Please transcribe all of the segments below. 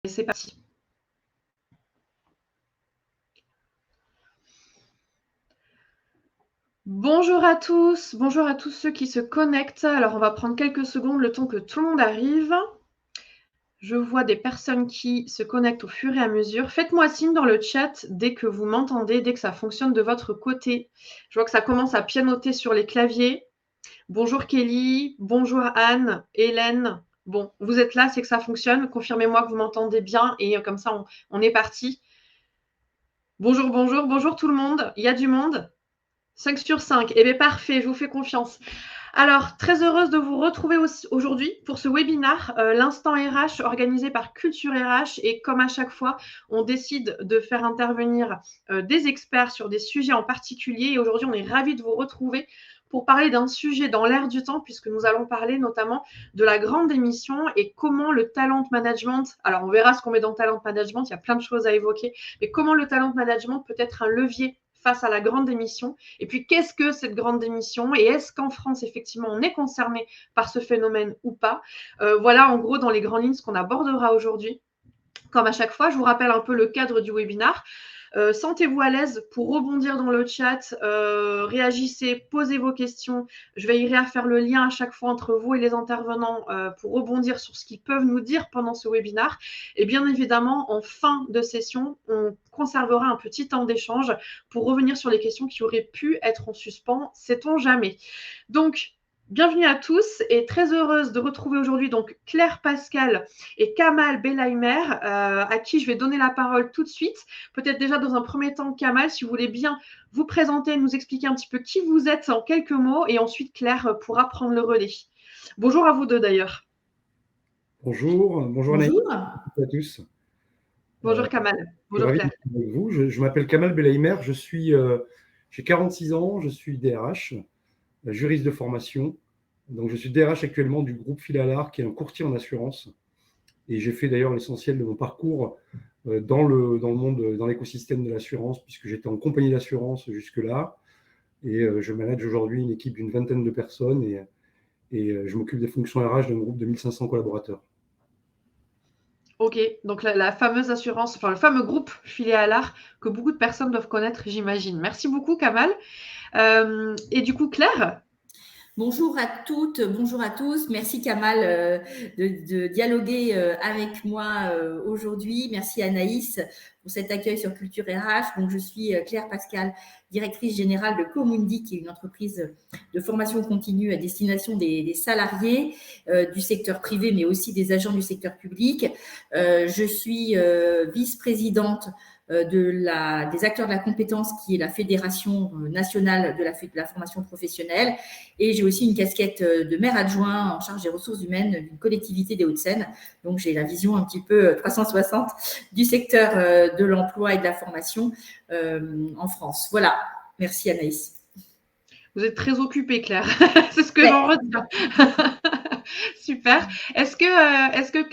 c'est parti. Bonjour à tous ceux qui se connectent. Alors, on va prendre quelques secondes, le temps que tout le monde arrive. Je vois des personnes qui se connectent au fur et à mesure. Faites-moi signe dans le chat dès que vous m'entendez, dès que ça fonctionne de votre côté. Je vois que ça commence à pianoter sur les claviers. Bonjour Kelly, bonjour Anne, Hélène. Bon, vous êtes là, c'est que ça fonctionne. Confirmez-moi que vous m'entendez bien et comme ça, on est parti. Bonjour tout le monde. Il y a du monde ? 5 sur 5. Eh bien, parfait, je vous fais confiance. Alors, très heureuse de vous retrouver aujourd'hui pour ce webinaire, l'instant RH organisé par Culture RH. Et comme à chaque fois, on décide de faire intervenir des experts sur des sujets en particulier. Et aujourd'hui, on est ravis de vous retrouver pour parler d'un sujet dans l'air du temps, puisque nous allons parler notamment de la grande démission et comment le talent management, alors on verra ce qu'on met dans talent management, il y a plein de choses à évoquer, mais comment le talent management peut être un levier face à la grande démission. Et puis, qu'est-ce que cette grande démission? Et est-ce qu'en France, effectivement, on est concerné par ce phénomène ou pas? Voilà, en gros, dans les grandes lignes, ce qu'on abordera aujourd'hui. Comme à chaque fois, je vous rappelle un peu le cadre du webinaire. Sentez-vous à l'aise pour rebondir dans le chat, réagissez, posez vos questions. Je veillerai à faire le lien à chaque fois entre vous et les intervenants pour rebondir sur ce qu'ils peuvent nous dire pendant ce webinaire. Et bien évidemment, en fin de session, on conservera un petit temps d'échange pour revenir sur les questions qui auraient pu être en suspens, sait-on jamais. Donc, bienvenue à tous et très heureuse de retrouver aujourd'hui donc Claire Pascal et Kamal Belheimer, à qui je vais donner la parole tout de suite. Peut-être déjà dans un premier temps, Kamal, si vous voulez bien vous présenter, nous expliquer un petit peu qui vous êtes en quelques mots, et ensuite Claire pourra prendre le relais. Bonjour à vous deux d'ailleurs. Bonjour Anaïs, bonjour à tous. Bonjour Kamal, bonjour Claire. Avec vous. Je m'appelle Kamal Belheimer, j'ai 46 ans, je suis DRH, juriste de formation. Donc je suis DRH actuellement du groupe Filalar, qui est un courtier en assurance. Et j'ai fait d'ailleurs l'essentiel de mon parcours dans le monde, dans l'écosystème de l'assurance, puisque j'étais en compagnie d'assurance jusque-là. Et je manage aujourd'hui une équipe d'une vingtaine de personnes et je m'occupe des fonctions RH d'un groupe de 1500 collaborateurs. Ok, donc la fameuse assurance, enfin le fameux groupe Filalar que beaucoup de personnes doivent connaître, j'imagine. Merci beaucoup Kamal. Et du coup Claire ? Bonjour à toutes, bonjour à tous. Merci Kamal de dialoguer avec moi aujourd'hui. Merci Anaïs pour cet accueil sur Culture RH. Donc, je suis Claire Pascal, directrice générale de Comundi, qui est une entreprise de formation continue à destination des salariés du secteur privé, mais aussi des agents du secteur public. Je suis vice-présidente des acteurs de la compétence, qui est la Fédération nationale de la formation professionnelle. Et j'ai aussi une casquette de maire adjoint en charge des ressources humaines d'une collectivité des Hauts-de-Seine. Donc, j'ai la vision un petit peu 360 du secteur de l'emploi et de la formation en France. Voilà. Merci Anaïs. Vous êtes très occupée, Claire. C'est ce que j'en retiens. Super. Est-ce que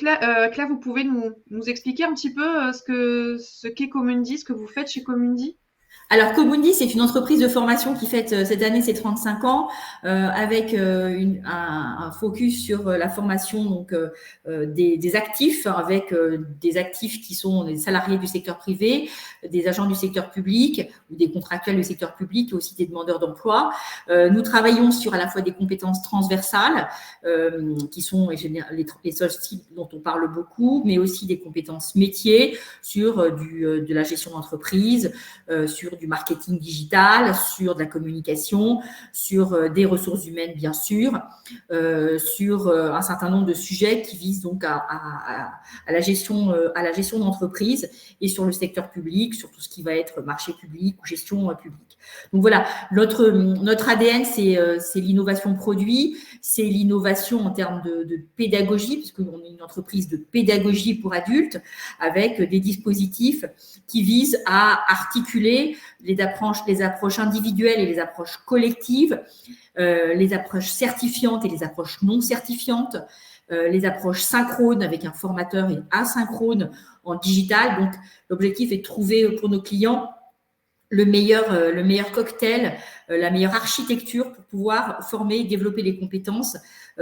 Claire, vous pouvez nous expliquer un petit peu ce qu'est Comundi, ce que vous faites chez Comundi ? Alors, Comundi, c'est une entreprise de formation qui fête cette année ses 35 ans, avec un focus sur la formation donc des actifs, avec des actifs qui sont des salariés du secteur privé, des agents du secteur public ou des contractuels du secteur public, et aussi des demandeurs d'emploi. Nous travaillons sur à la fois des compétences transversales, qui sont les soft skills dont on parle beaucoup, mais aussi des compétences métiers sur de la gestion d'entreprise, sur du marketing digital, sur de la communication, sur des ressources humaines, bien sûr, sur un certain nombre de sujets qui visent donc à la gestion d'entreprise, et sur le secteur public, sur tout ce qui va être marché public ou gestion publique. Donc voilà, notre ADN, c'est l'innovation produit, c'est l'innovation en termes de pédagogie, puisqu'on est une entreprise de pédagogie pour adultes, avec des dispositifs qui visent à articuler les approches individuelles et les approches collectives, les approches certifiantes et les approches non certifiantes, les approches synchrones avec un formateur et asynchrone en digital. Donc, l'objectif est de trouver pour nos clients le meilleur cocktail, la meilleure architecture pour pouvoir former, développer les compétences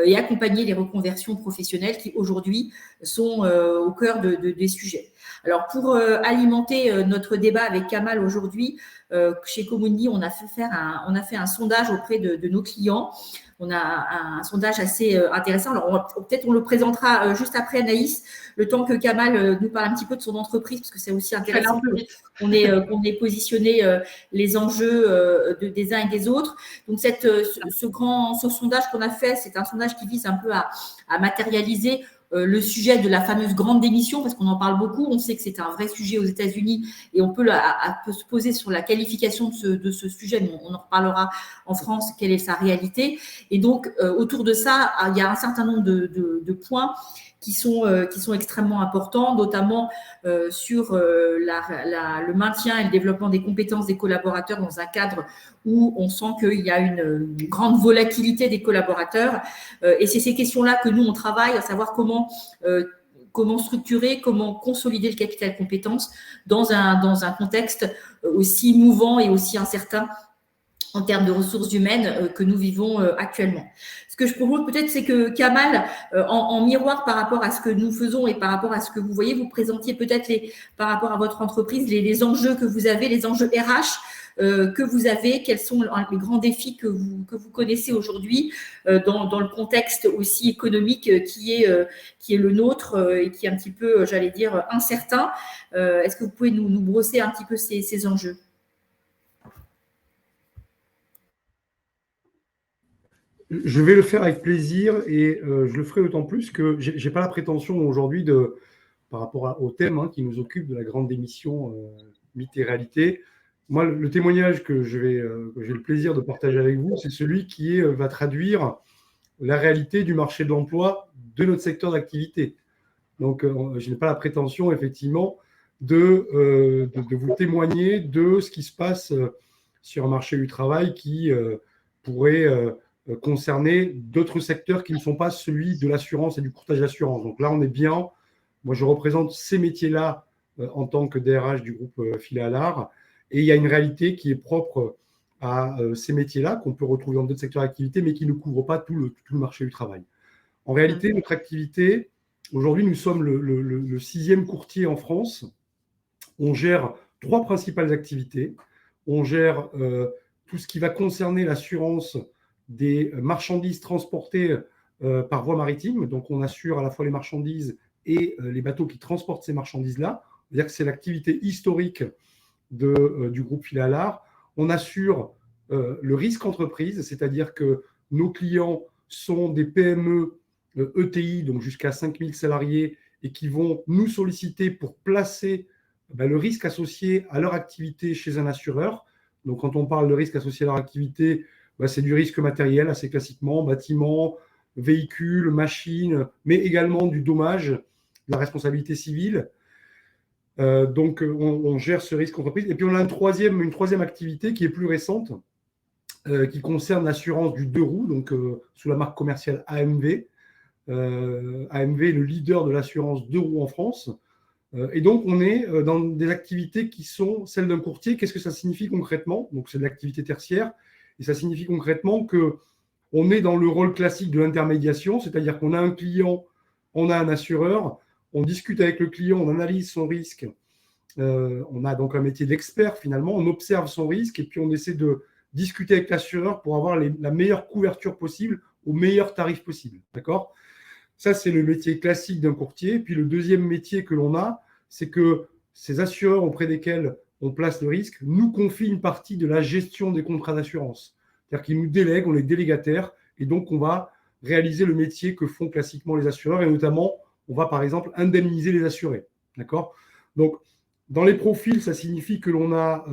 et accompagner les reconversions professionnelles qui aujourd'hui sont au cœur des sujets. Alors pour alimenter notre débat avec Kamal aujourd'hui, chez Comundi, on a fait un sondage auprès de nos clients. On a un sondage assez intéressant. Alors, peut-être on le présentera juste après, Anaïs, le temps que Kamal nous parle un petit peu de son entreprise, parce que c'est aussi intéressant qu'on ait positionné les enjeux des uns et des autres. Donc, ce sondage qu'on a fait, c'est un sondage qui vise un peu à matérialiser le sujet de la fameuse grande démission, parce qu'on en parle beaucoup. On sait que c'est un vrai sujet aux États-Unis et on peut se poser sur la qualification de ce sujet, mais on en reparlera en France, quelle est sa réalité. Et donc, autour de ça, il y a un certain nombre de points qui sont extrêmement importants, notamment sur le maintien et le développement des compétences des collaborateurs dans un cadre où on sent qu'il y a une grande volatilité des collaborateurs. Et c'est ces questions-là que nous, on travaille, à savoir comment structurer, comment consolider le capital compétences dans un contexte aussi mouvant et aussi incertain en termes de ressources humaines que nous vivons actuellement. Ce que je propose peut-être, c'est que Kamal, en miroir par rapport à ce que nous faisons et par rapport à ce que vous voyez, vous présentiez peut-être par rapport à votre entreprise les enjeux que vous avez, les enjeux RH que vous avez, quels sont les grands défis que vous connaissez aujourd'hui dans le contexte aussi économique qui est le nôtre et qui est un petit peu, j'allais dire, incertain. Est-ce que vous pouvez nous brosser un petit peu ces enjeux ? Je vais le faire avec plaisir et je le ferai d'autant plus que je n'ai pas la prétention aujourd'hui, par rapport au thème qui nous occupe de la grande démission mythe et réalité. Moi, le témoignage que j'ai le plaisir de partager avec vous, c'est celui qui va traduire la réalité du marché de l'emploi de notre secteur d'activité. Donc, je n'ai pas la prétention, effectivement, de vous témoigner de ce qui se passe sur un marché du travail qui pourrait concerner d'autres secteurs qui ne sont pas celui de l'assurance et du courtage d'assurance. Donc là, on est bien. Moi, je représente ces métiers-là en tant que DRH du groupe Fila-Alar. Et il y a une réalité qui est propre à ces métiers-là, qu'on peut retrouver dans d'autres secteurs d'activité, mais qui ne couvrent pas tout le marché du travail. En réalité, notre activité, aujourd'hui, nous sommes le 6e courtier en France. On gère 3 principales activités. On gère tout ce qui va concerner l'assurance des marchandises transportées par voie maritime. Donc, on assure à la fois les marchandises et les bateaux qui transportent ces marchandises-là. C'est-à-dire que c'est l'activité historique du groupe Fila-Alar. On assure le risque entreprise, c'est-à-dire que nos clients sont des PME ETI, donc jusqu'à 5000 salariés, et qui vont nous solliciter pour placer le risque associé à leur activité chez un assureur. Donc, quand on parle de risque associé à leur activité, c'est du risque matériel, assez classiquement, bâtiment, véhicule, machine, mais également du dommage, de la responsabilité civile. Donc, on gère ce risque entreprise. Et puis, on a une troisième activité qui est plus récente, qui concerne l'assurance du 2 roues, donc sous la marque commerciale AMV. AMV est le leader de l'assurance 2 roues en France. Et donc, on est dans des activités qui sont celles d'un courtier. Qu'est-ce que ça signifie concrètement ? Donc, c'est de l'activité tertiaire. Et ça signifie concrètement qu'on est dans le rôle classique de l'intermédiation, c'est-à-dire qu'on a un client, on a un assureur, on discute avec le client, on analyse son risque. On a donc un métier d'expert finalement, on observe son risque et puis on essaie de discuter avec l'assureur pour avoir la meilleure couverture possible au meilleur tarif possible. D'accord ? Ça, c'est le métier classique d'un courtier. Puis le deuxième métier que l'on a, c'est que ces assureurs auprès desquels on place le risque nous confient une partie de la gestion des contrats d'assurance. C'est-à-dire qu'ils nous délèguent, on est délégataires, et donc on va réaliser le métier que font classiquement les assureurs, et notamment, on va par exemple indemniser les assurés. D'accord ? Donc, dans les profils, ça signifie que l'on a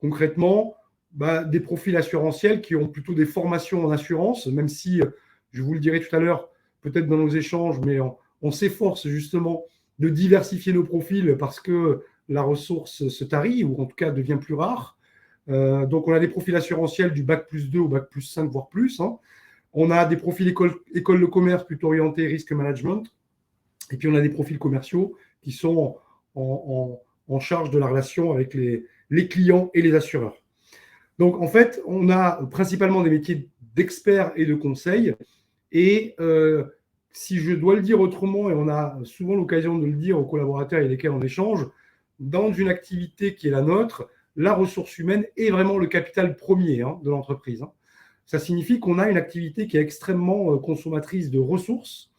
concrètement des profils assurantiels qui ont plutôt des formations en assurance, même si, je vous le dirai tout à l'heure, peut-être dans nos échanges, mais on s'efforce justement de diversifier nos profils parce que la ressource se tarit ou en tout cas devient plus rare. Donc, on a des profils assurantiels du Bac+2 au Bac+5, voire plus. On a des profils école de commerce plutôt orientés risque management. Et puis, on a des profils commerciaux qui sont en charge de la relation avec les les clients et les assureurs. Donc, en fait, on a principalement des métiers d'experts et de conseil. Et si je dois le dire autrement, et on a souvent l'occasion de le dire aux collaborateurs avec lesquels on échange, dans une activité qui est la nôtre, la ressource humaine est vraiment le capital premier de l'entreprise. Ça signifie qu'on a une activité qui est extrêmement consommatrice de ressources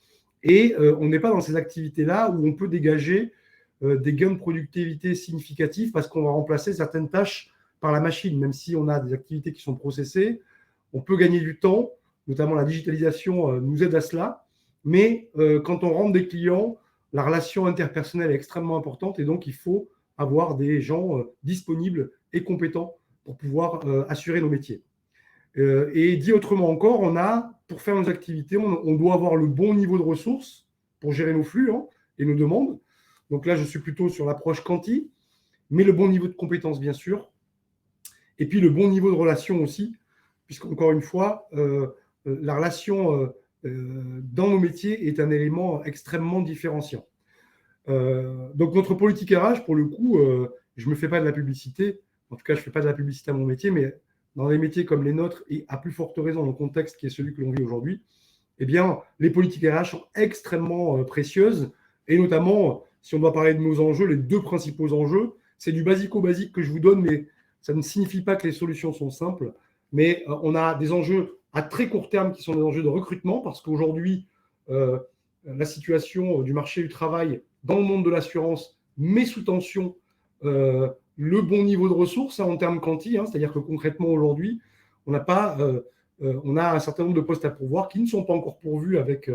et on n'est pas dans ces activités-là où on peut dégager des gains de productivité significatifs parce qu'on va remplacer certaines tâches par la machine. Même si on a des activités qui sont processées, on peut gagner du temps, notamment la digitalisation nous aide à cela. Mais quand on rentre des clients, la relation interpersonnelle est extrêmement importante et donc il faut avoir des gens disponibles et compétents pour pouvoir assurer nos métiers. Et dit autrement encore, pour faire nos activités, on doit avoir le bon niveau de ressources pour gérer nos flux et nos demandes. Donc là, je suis plutôt sur l'approche quanti, mais le bon niveau de compétences, bien sûr. Et puis le bon niveau de relation aussi, puisqu'encore une fois, la relation dans nos métiers est un élément extrêmement différenciant. Donc notre politique RH, pour le coup, je ne me fais pas de la publicité. En tout cas, je ne fais pas de la publicité à mon métier, mais dans des métiers comme les nôtres, et à plus forte raison dans le contexte qui est celui que l'on vit aujourd'hui, eh bien, les politiques RH sont extrêmement précieuses. Et notamment, si on doit parler de nos enjeux, les deux principaux enjeux, c'est du basico-basique que je vous donne, mais ça ne signifie pas que les solutions sont simples. Mais on a des enjeux à très court terme qui sont des enjeux de recrutement, parce qu'aujourd'hui, la situation du marché du travail dans le monde de l'assurance met sous tension le bon niveau de ressources en termes quanti, c'est-à-dire que concrètement aujourd'hui, on a un certain nombre de postes à pourvoir qui ne sont pas encore pourvus avec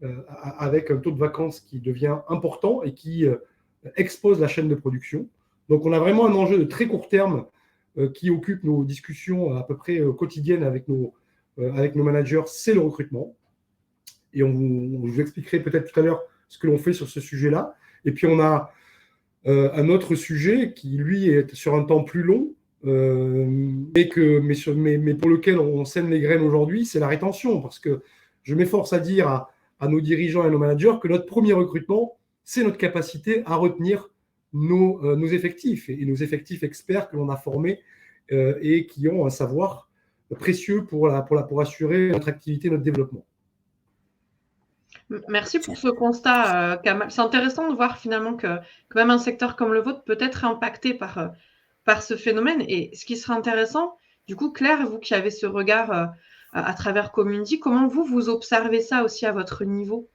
un taux de vacances qui devient important et qui expose la chaîne de production. Donc on a vraiment un enjeu de très court terme qui occupe nos discussions à peu près quotidiennes avec nos managers, c'est le recrutement. Et je vous expliquerai peut-être tout à l'heure ce que l'on fait sur ce sujet-là. Et puis on a un autre sujet qui, lui, est sur un temps plus long, mais pour lequel on sème les graines aujourd'hui, c'est la rétention. Parce que je m'efforce à dire à nos dirigeants et à nos managers que notre premier recrutement, c'est notre capacité à retenir nos effectifs et nos effectifs experts que l'on a formés et qui ont un savoir précieux pour assurer notre activité, notre développement. Merci pour ce constat, Kamal. C'est intéressant de voir finalement que même un secteur comme le vôtre peut être impacté par ce phénomène. Et ce qui serait intéressant, du coup, Claire, vous qui avez ce regard à travers Community, comment vous observez ça aussi à votre niveau?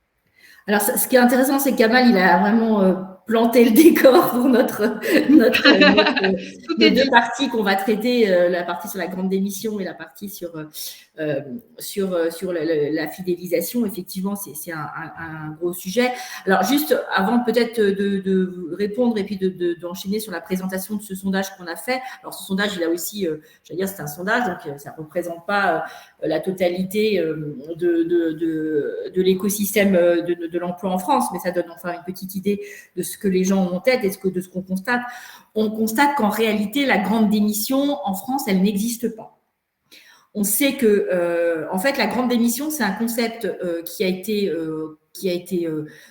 Alors, ce qui est intéressant, c'est que Kamal, il a vraiment planté le décor pour notre les deux parties qu'on va traiter, la partie sur la grande démission et la partie sur la fidélisation. Effectivement, c'est un gros sujet. Alors, juste avant peut-être de répondre et puis d'enchaîner sur la présentation de ce sondage qu'on a fait. Alors, ce sondage, il a aussi, j'allais dire, c'est un sondage, donc ça ne représente pas la totalité de l'écosystème de l'emploi en France, mais ça donne enfin une petite idée de ce que les gens ont en tête et de ce qu'on constate. On constate qu'en réalité, la grande démission en France, elle n'existe pas. On sait que, en fait, la grande démission, c'est un concept qui a été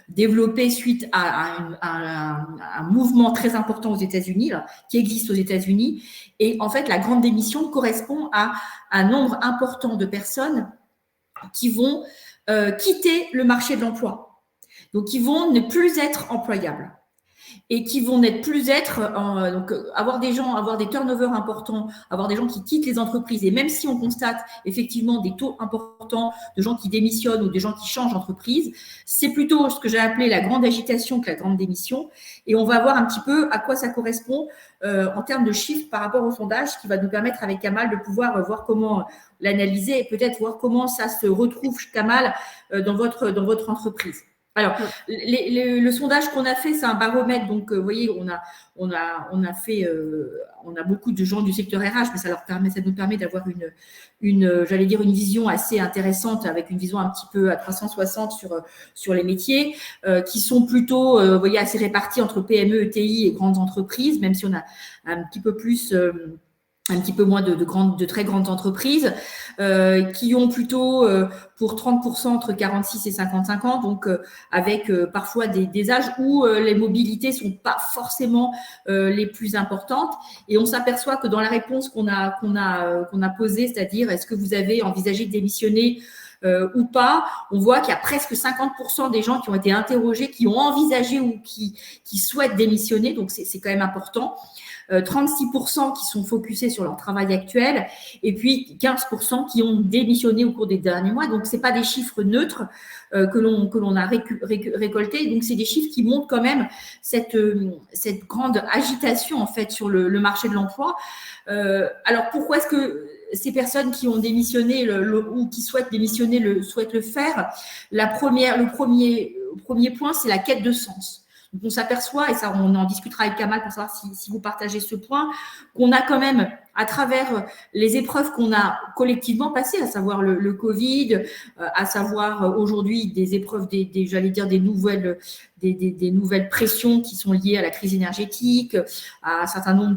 développé suite à un mouvement très important aux États-Unis, qui existe aux États-Unis. Et en fait, la grande démission correspond à un nombre important de personnes qui vont quitter le marché de l'emploi. Donc, qui vont ne plus être employables et qui vont ne plus être, donc avoir des turnovers importants, avoir des gens qui quittent les entreprises. Et même si on constate effectivement des taux importants de gens qui démissionnent ou des gens qui changent d'entreprise, c'est plutôt ce que j'ai appelé la grande agitation que la grande démission. Et on va voir un petit peu à quoi ça correspond en termes de chiffres par rapport au sondage, qui va nous permettre avec Kamal de pouvoir voir comment l'analyser et peut-être voir comment ça se retrouve, Kamal, dans votre entreprise. Alors, le sondage qu'on a fait, c'est un baromètre. Donc, vous voyez, on a beaucoup de gens du secteur RH, mais ça nous permet d'avoir j'allais dire, une vision assez intéressante, avec une vision un petit peu à 360 sur les métiers, qui sont plutôt, vous voyez, assez répartis entre PME, ETI et grandes entreprises, même si on a un petit peu plus un petit peu moins de très grandes entreprises, qui ont plutôt pour 30% entre 46 et 55 ans, donc avec parfois des âges où les mobilités sont pas forcément les plus importantes. Et on s'aperçoit que dans la réponse qu'on a posée, c'est-à-dire est-ce que vous avez envisagé de démissionner ou pas, on voit qu'il y a presque 50% des gens qui ont été interrogés, qui ont envisagé ou qui souhaitent démissionner, donc c'est quand même important. 36% qui sont focusés sur leur travail actuel et puis 15% qui ont démissionné au cours des derniers mois. Donc, ce n'est pas des chiffres neutres que l'on a récoltés. Donc, c'est des chiffres qui montrent quand même cette grande agitation en fait sur le marché de l'emploi. Alors, pourquoi est-ce que ces personnes qui ont démissionné ou qui souhaitent démissionner souhaitent le faire? Le premier point, c'est la quête de sens. Donc, on s'aperçoit, et ça, on en discutera avec Kamal pour savoir si vous partagez ce point, qu'on a quand même, à travers les épreuves qu'on a collectivement passées, à savoir le Covid, à savoir aujourd'hui des épreuves, j'allais dire des nouvelles pressions qui sont liées à la crise énergétique, à un certain nombre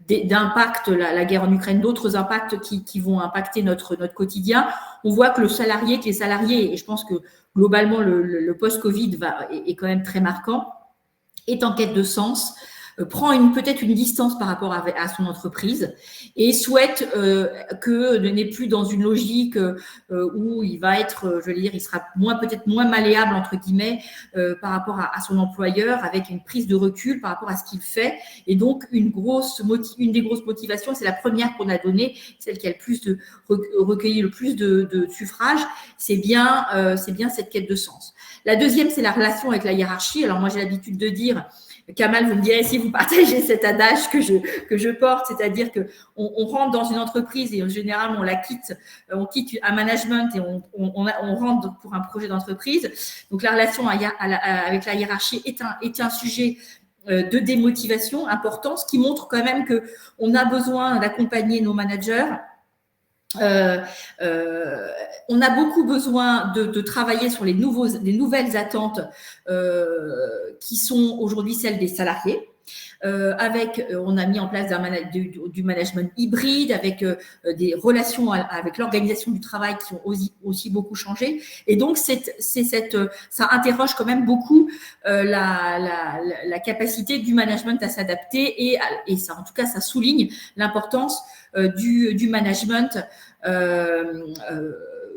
d'impacts, la guerre en Ukraine, d'autres impacts qui vont impacter notre quotidien. On voit que les salariés, et je pense que globalement, le post-Covid est quand même très marquant, est en quête de sens, prend peut-être une distance par rapport à son entreprise et souhaite que ne n'est plus dans une logique où il va être, je veux dire, il sera peut-être moins malléable entre guillemets par rapport à son employeur, avec une prise de recul par rapport à ce qu'il fait. Et donc une des grosses motivations, c'est la première qu'on a donnée, celle qui a recueilli le plus de suffrages, c'est bien cette quête de sens. La deuxième, c'est la relation avec la hiérarchie. Alors moi, j'ai l'habitude de dire, Kamal, vous me direz si vous partagez cet adage que je porte, c'est-à-dire qu'on rentre dans une entreprise et généralement on quitte un management et on rentre pour un projet d'entreprise. Donc la relation avec la hiérarchie est un sujet de démotivation important, ce qui montre quand même qu'on a besoin d'accompagner nos managers. On a beaucoup besoin de travailler sur les nouvelles attentes qui sont aujourd'hui celles des salariés. On a mis en place du management hybride avec des relations avec l'organisation du travail qui ont aussi beaucoup changé. Et donc, ça interroge quand même beaucoup la capacité du management à s'adapter et ça, en tout cas, ça souligne l'importance du management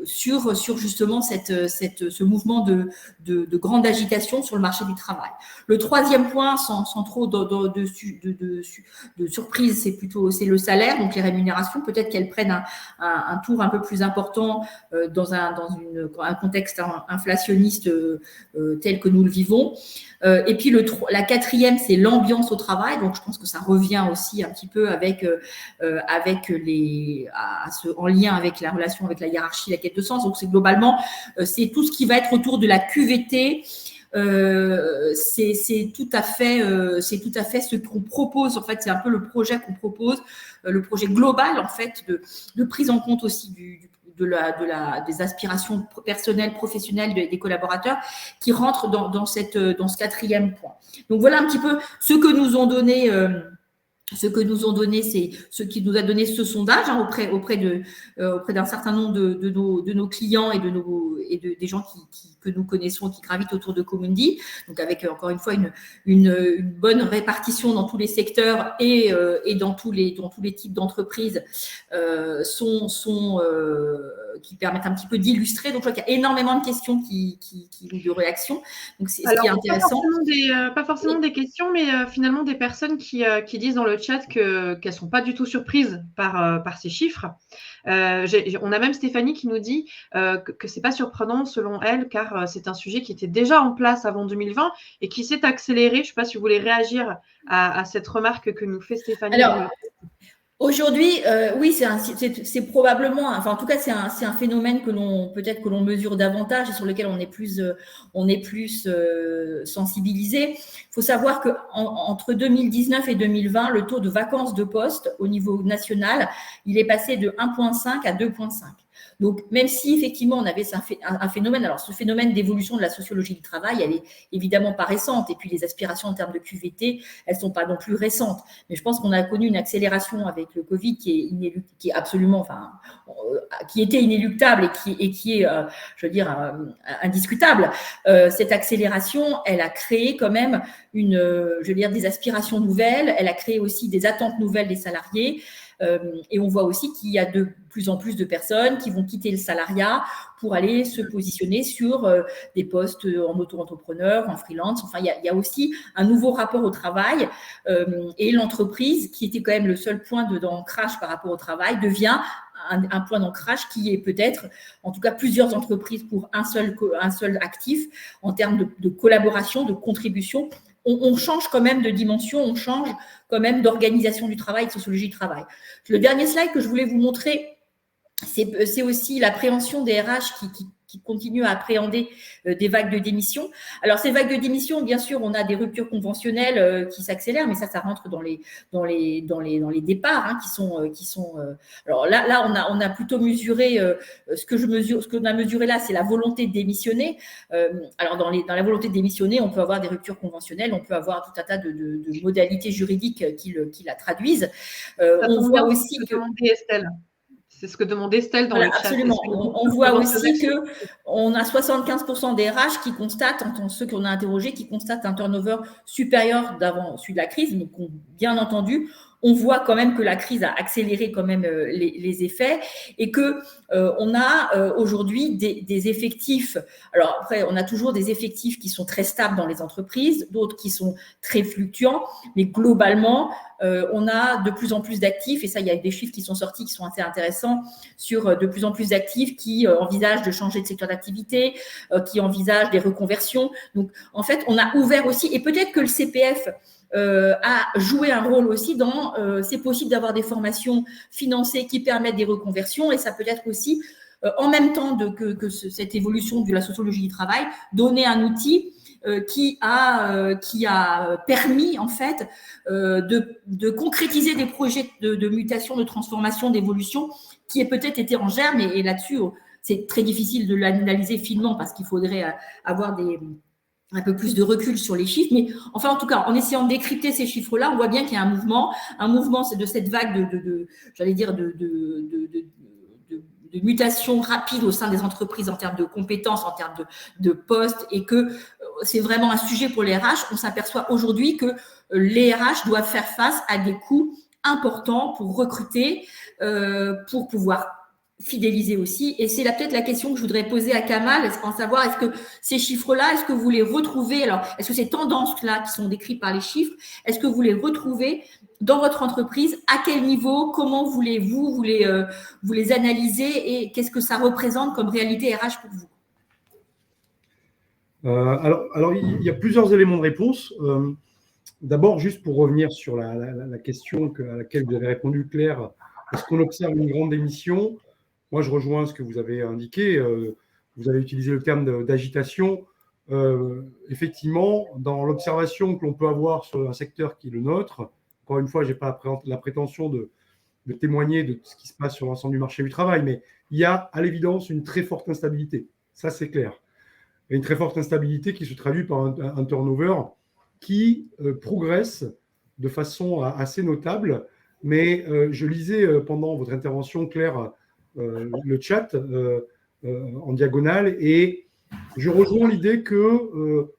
sur justement ce mouvement de grande agitation sur le marché du travail. Le troisième point, sans trop de surprise, c'est le salaire, donc les rémunérations. Peut-être qu'elles prennent un tour un peu plus important dans un contexte inflationniste tel que nous le vivons. Et puis la quatrième, c'est l'ambiance au travail. Donc je pense que ça revient aussi un petit peu en lien avec la relation avec la hiérarchie, la quête de sens. Donc c'est globalement c'est tout ce qui va être autour de la QVT. C'est tout à fait ce qu'on propose. En fait, c'est un peu le projet qu'on propose, le projet global en fait de prise en compte aussi des aspirations personnelles, professionnelles des collaborateurs qui rentrent dans ce quatrième point. Donc voilà un petit peu ce que nous ont donné. C'est ce qui nous a donné ce sondage auprès d'un certain nombre de nos clients et des gens que nous connaissons, qui gravitent autour de Comundi. Donc avec encore une fois une bonne répartition dans tous les secteurs et dans tous les types d'entreprises qui permettent un petit peu d'illustrer. Donc je vois qu'il y a énormément de questions de réactions. Donc c'est ce qui est intéressant. Pas forcément des questions, mais finalement des personnes qui disent dans le chat qu'elles ne sont pas du tout surprises par ces chiffres. On a même Stéphanie qui nous dit que ce n'est pas surprenant selon elle, car c'est un sujet qui était déjà en place avant 2020 et qui s'est accéléré. Je ne sais pas si vous voulez réagir à cette remarque que nous fait Stéphanie. Alors, aujourd'hui, oui, c'est probablement, enfin en tout cas, c'est un phénomène que l'on mesure davantage et sur lequel on est plus sensibilisé. Il faut savoir que entre 2019 et 2020, le taux de vacances de poste au niveau national, il est passé de 1,5 à 2,5. Donc, même si effectivement on avait un phénomène, alors ce phénomène d'évolution de la sociologie du travail, elle est évidemment pas récente, et puis les aspirations en termes de QVT, elles sont pas non plus récentes. Mais je pense qu'on a connu une accélération avec le Covid qui est absolument, enfin, qui était inéluctable et qui est, je veux dire, indiscutable. Cette accélération, elle a créé quand même je veux dire, des aspirations nouvelles. Elle a créé aussi des attentes nouvelles des salariés. Et on voit aussi qu'il y a de plus en plus de personnes qui vont quitter le salariat pour aller se positionner sur des postes en auto-entrepreneur, en freelance. Enfin, il y a aussi un nouveau rapport au travail, et l'entreprise, qui était quand même le seul point d'ancrage par rapport au travail, devient un point d'ancrage qui est peut-être, en tout cas, plusieurs entreprises pour un seul actif en termes de collaboration, de contribution. On change quand même de dimension, on change quand même d'organisation du travail, de sociologie du travail. Le dernier slide que je voulais vous montrer, c'est aussi l'appréhension des RH qui continuent à appréhender des vagues de démission. Alors, ces vagues de démission, bien sûr, on a des ruptures conventionnelles qui s'accélèrent, mais ça rentre dans les départs, hein, qui sont. Alors là, on a plutôt mesuré ce qu'on a mesuré là, c'est la volonté de démissionner. Alors, dans la volonté de démissionner, on peut avoir des ruptures conventionnelles, on peut avoir tout un tas de modalités juridiques qui la traduisent. On voit aussi que Estelle. C'est ce que demandait Estelle dans le chat. Absolument. On voit aussi qu'on a 75% des RH qui constatent, ceux qu'on a interrogés, qui constatent un turnover supérieur d'avant celui de la crise. Donc, bien entendu, on voit quand même que la crise a accéléré quand même les effets et que on a aujourd'hui des effectifs. Alors après, on a toujours des effectifs qui sont très stables dans les entreprises, d'autres qui sont très fluctuants, mais globalement, on a de plus en plus d'actifs, et ça, il y a des chiffres qui sont sortis qui sont assez intéressants sur de plus en plus d'actifs qui envisagent de changer de secteur d'activité, qui envisagent des reconversions. Donc, en fait, on a ouvert aussi, et peut-être que le CPF a joué un rôle aussi dans c'est possible d'avoir des formations financées qui permettent des reconversions, et ça peut être aussi en même temps que cette évolution de la sociologie du travail, donner un outil qui a permis en fait de concrétiser des projets de mutation, de transformation, d'évolution qui est peut-être été en germe, et là-dessus c'est très difficile de l'analyser finement parce qu'il faudrait avoir un peu plus de recul sur les chiffres, mais enfin, en tout cas, en essayant de décrypter ces chiffres-là, on voit bien qu'il y a un mouvement. Un mouvement, c'est de cette vague j'allais dire, de mutation rapide au sein des entreprises en termes de compétences, en termes de postes, et que c'est vraiment un sujet pour les RH. On s'aperçoit aujourd'hui que les RH doivent faire face à des coûts importants pour recruter, pour pouvoir fidéliser aussi. Et c'est là peut-être la question que je voudrais poser à Kamal, est-ce que ces chiffres-là, est-ce que vous les retrouvez, alors est-ce que ces tendances-là qui sont décrites par les chiffres, est-ce que vous les retrouvez dans votre entreprise? À quel niveau? Comment voulez-vous vous les analyser, et qu'est-ce que ça représente comme réalité RH pour vous? Alors, il y a plusieurs éléments de réponse. D'abord, juste pour revenir sur la question à laquelle vous avez répondu, Claire, est-ce qu'on observe une grande démission? Moi, je rejoins ce que vous avez indiqué. Vous avez utilisé le terme d'agitation. Effectivement, dans l'observation que l'on peut avoir sur un secteur qui est le nôtre, encore une fois, je n'ai pas la prétention de témoigner de ce qui se passe sur l'ensemble du marché du travail, mais il y a à l'évidence une très forte instabilité. Ça, c'est clair. Et une très forte instabilité qui se traduit par un turnover qui progresse de façon assez notable. Mais je lisais pendant votre intervention, Claire, le chat en diagonale, et je rejoins l'idée que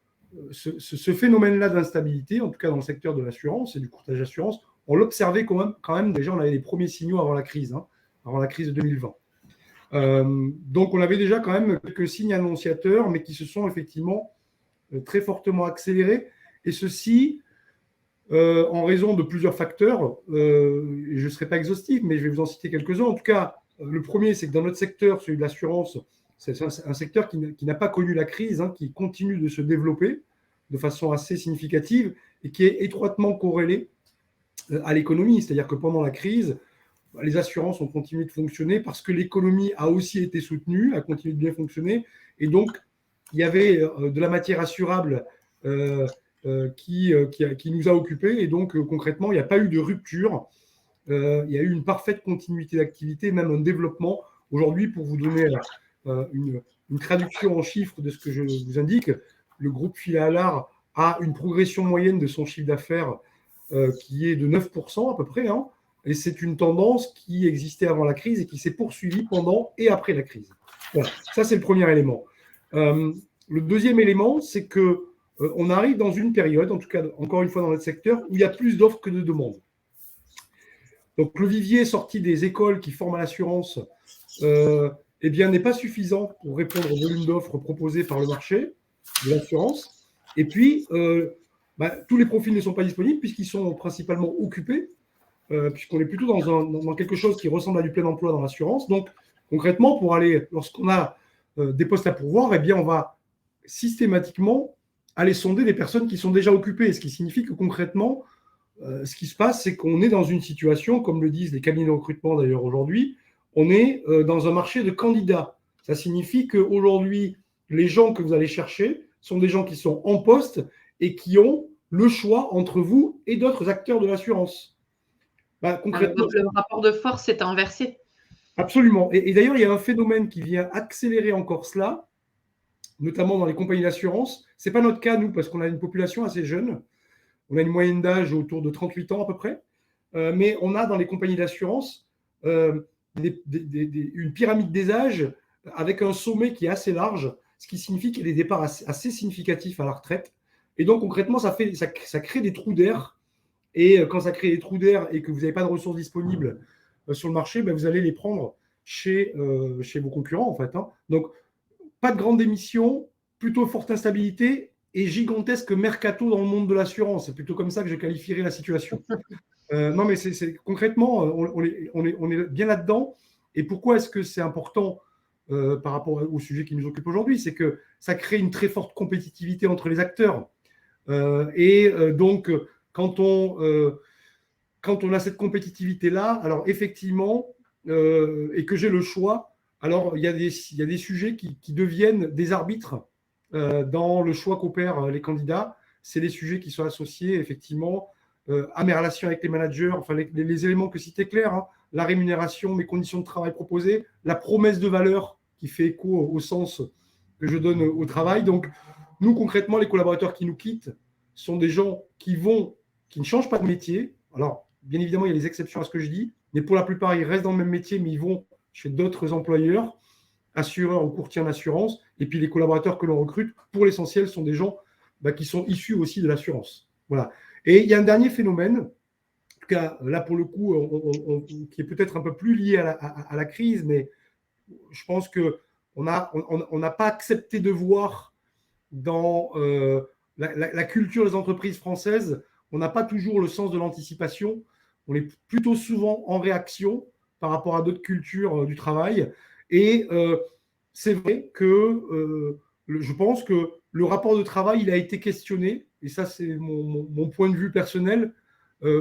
ce phénomène-là d'instabilité, en tout cas dans le secteur de l'assurance et du courtage d'assurance, on l'observait quand même déjà, on avait les premiers signaux avant la crise de 2020. Donc on avait déjà quand même quelques signes annonciateurs, mais qui se sont effectivement très fortement accélérés, et ceci en raison de plusieurs facteurs. Je ne serai pas exhaustif, mais je vais vous en citer quelques-uns. En tout cas, le premier, c'est que dans notre secteur, celui de l'assurance, c'est un secteur qui n'a pas connu la crise, qui continue de se développer de façon assez significative et qui est étroitement corrélé à l'économie. C'est-à-dire que pendant la crise, les assurances ont continué de fonctionner parce que l'économie a aussi été soutenue, a continué de bien fonctionner. Et donc, il y avait de la matière assurable qui nous a occupés. Et donc, concrètement, il n'y a pas eu de rupture. Il y a eu une parfaite continuité d'activité, même un développement Aujourd'hui, pour vous donner une traduction en chiffres de ce que je vous indique, le groupe Fila-Alar a une progression moyenne de son chiffre d'affaires qui est de 9% à peu près, hein, et c'est une tendance qui existait avant la crise et qui s'est poursuivie pendant et après la crise. Voilà, ça c'est le premier élément. Le deuxième élément, c'est que on arrive dans une période, en tout cas encore une fois dans notre secteur, où il y a plus d'offres que de demandes. Donc le vivier sorti des écoles qui forment à l'assurance eh bien, n'est pas suffisant pour répondre au volume d'offres proposées par le marché de l'assurance. Et puis, tous les profils ne sont pas disponibles puisqu'ils sont principalement occupés, puisqu'on est plutôt dans quelque chose qui ressemble à du plein emploi dans l'assurance. Donc, concrètement, lorsqu'on a des postes à pourvoir, eh bien, on va systématiquement aller sonder des personnes qui sont déjà occupées. Ce qui signifie que concrètement, ce qui se passe, c'est qu'on est dans une situation, comme le disent les cabinets de recrutement d'ailleurs aujourd'hui, on est dans un marché de candidats. Ça signifie qu'aujourd'hui, les gens que vous allez chercher sont des gens qui sont en poste et qui ont le choix entre vous et d'autres acteurs de l'assurance. Concrètement, le rapport de force est inversé. Absolument. Et d'ailleurs, il y a un phénomène qui vient accélérer encore cela, notamment dans les compagnies d'assurance. Ce n'est pas notre cas, nous, parce qu'on a une population assez jeune. On a une moyenne d'âge autour de 38 ans à peu près. Mais on a dans les compagnies d'assurance une pyramide des âges avec un sommet qui est assez large, ce qui signifie qu'il y a des départs assez significatifs à la retraite. Et donc, concrètement, ça crée des trous d'air. Et quand ça crée des trous d'air et que vous n'avez pas de ressources disponibles sur le marché, vous allez les prendre chez vos concurrents, en fait. Hein. Donc, pas de grande émission, plutôt forte instabilité et gigantesque mercato dans le monde de l'assurance. C'est plutôt comme ça que je qualifierais la situation. Non, mais concrètement, on est bien là-dedans. Et pourquoi est-ce que c'est important par rapport au sujet qui nous occupe aujourd'hui? C'est que ça crée une très forte compétitivité entre les acteurs. Donc, quand on a cette compétitivité-là, alors effectivement, et que j'ai le choix, alors il y a des sujets qui deviennent des arbitres dans le choix qu'opèrent les candidats. C'est les sujets qui sont associés effectivement à mes relations avec les managers, enfin les éléments que citait Claire, hein, la rémunération, mes conditions de travail proposées, la promesse de valeur qui fait écho au sens que je donne au travail. Donc, nous, concrètement, les collaborateurs qui nous quittent sont des gens qui ne changent pas de métier. Alors, bien évidemment, il y a des exceptions à ce que je dis, mais pour la plupart, ils restent dans le même métier, mais ils vont chez d'autres employeurs, assureurs ou courtiers en assurance. Et puis, les collaborateurs que l'on recrute, pour l'essentiel, sont des gens qui sont issus aussi de l'assurance. Voilà. Et il y a un dernier phénomène, en tout cas, là, pour le coup, qui est peut-être un peu plus lié à la crise, mais je pense qu'on n'a pas accepté de voir dans la culture des entreprises françaises, on n'a pas toujours le sens de l'anticipation. On est plutôt souvent en réaction par rapport à d'autres cultures du travail. Et c'est vrai que je pense que le rapport de travail, il a été questionné. Et ça, c'est mon point de vue personnel,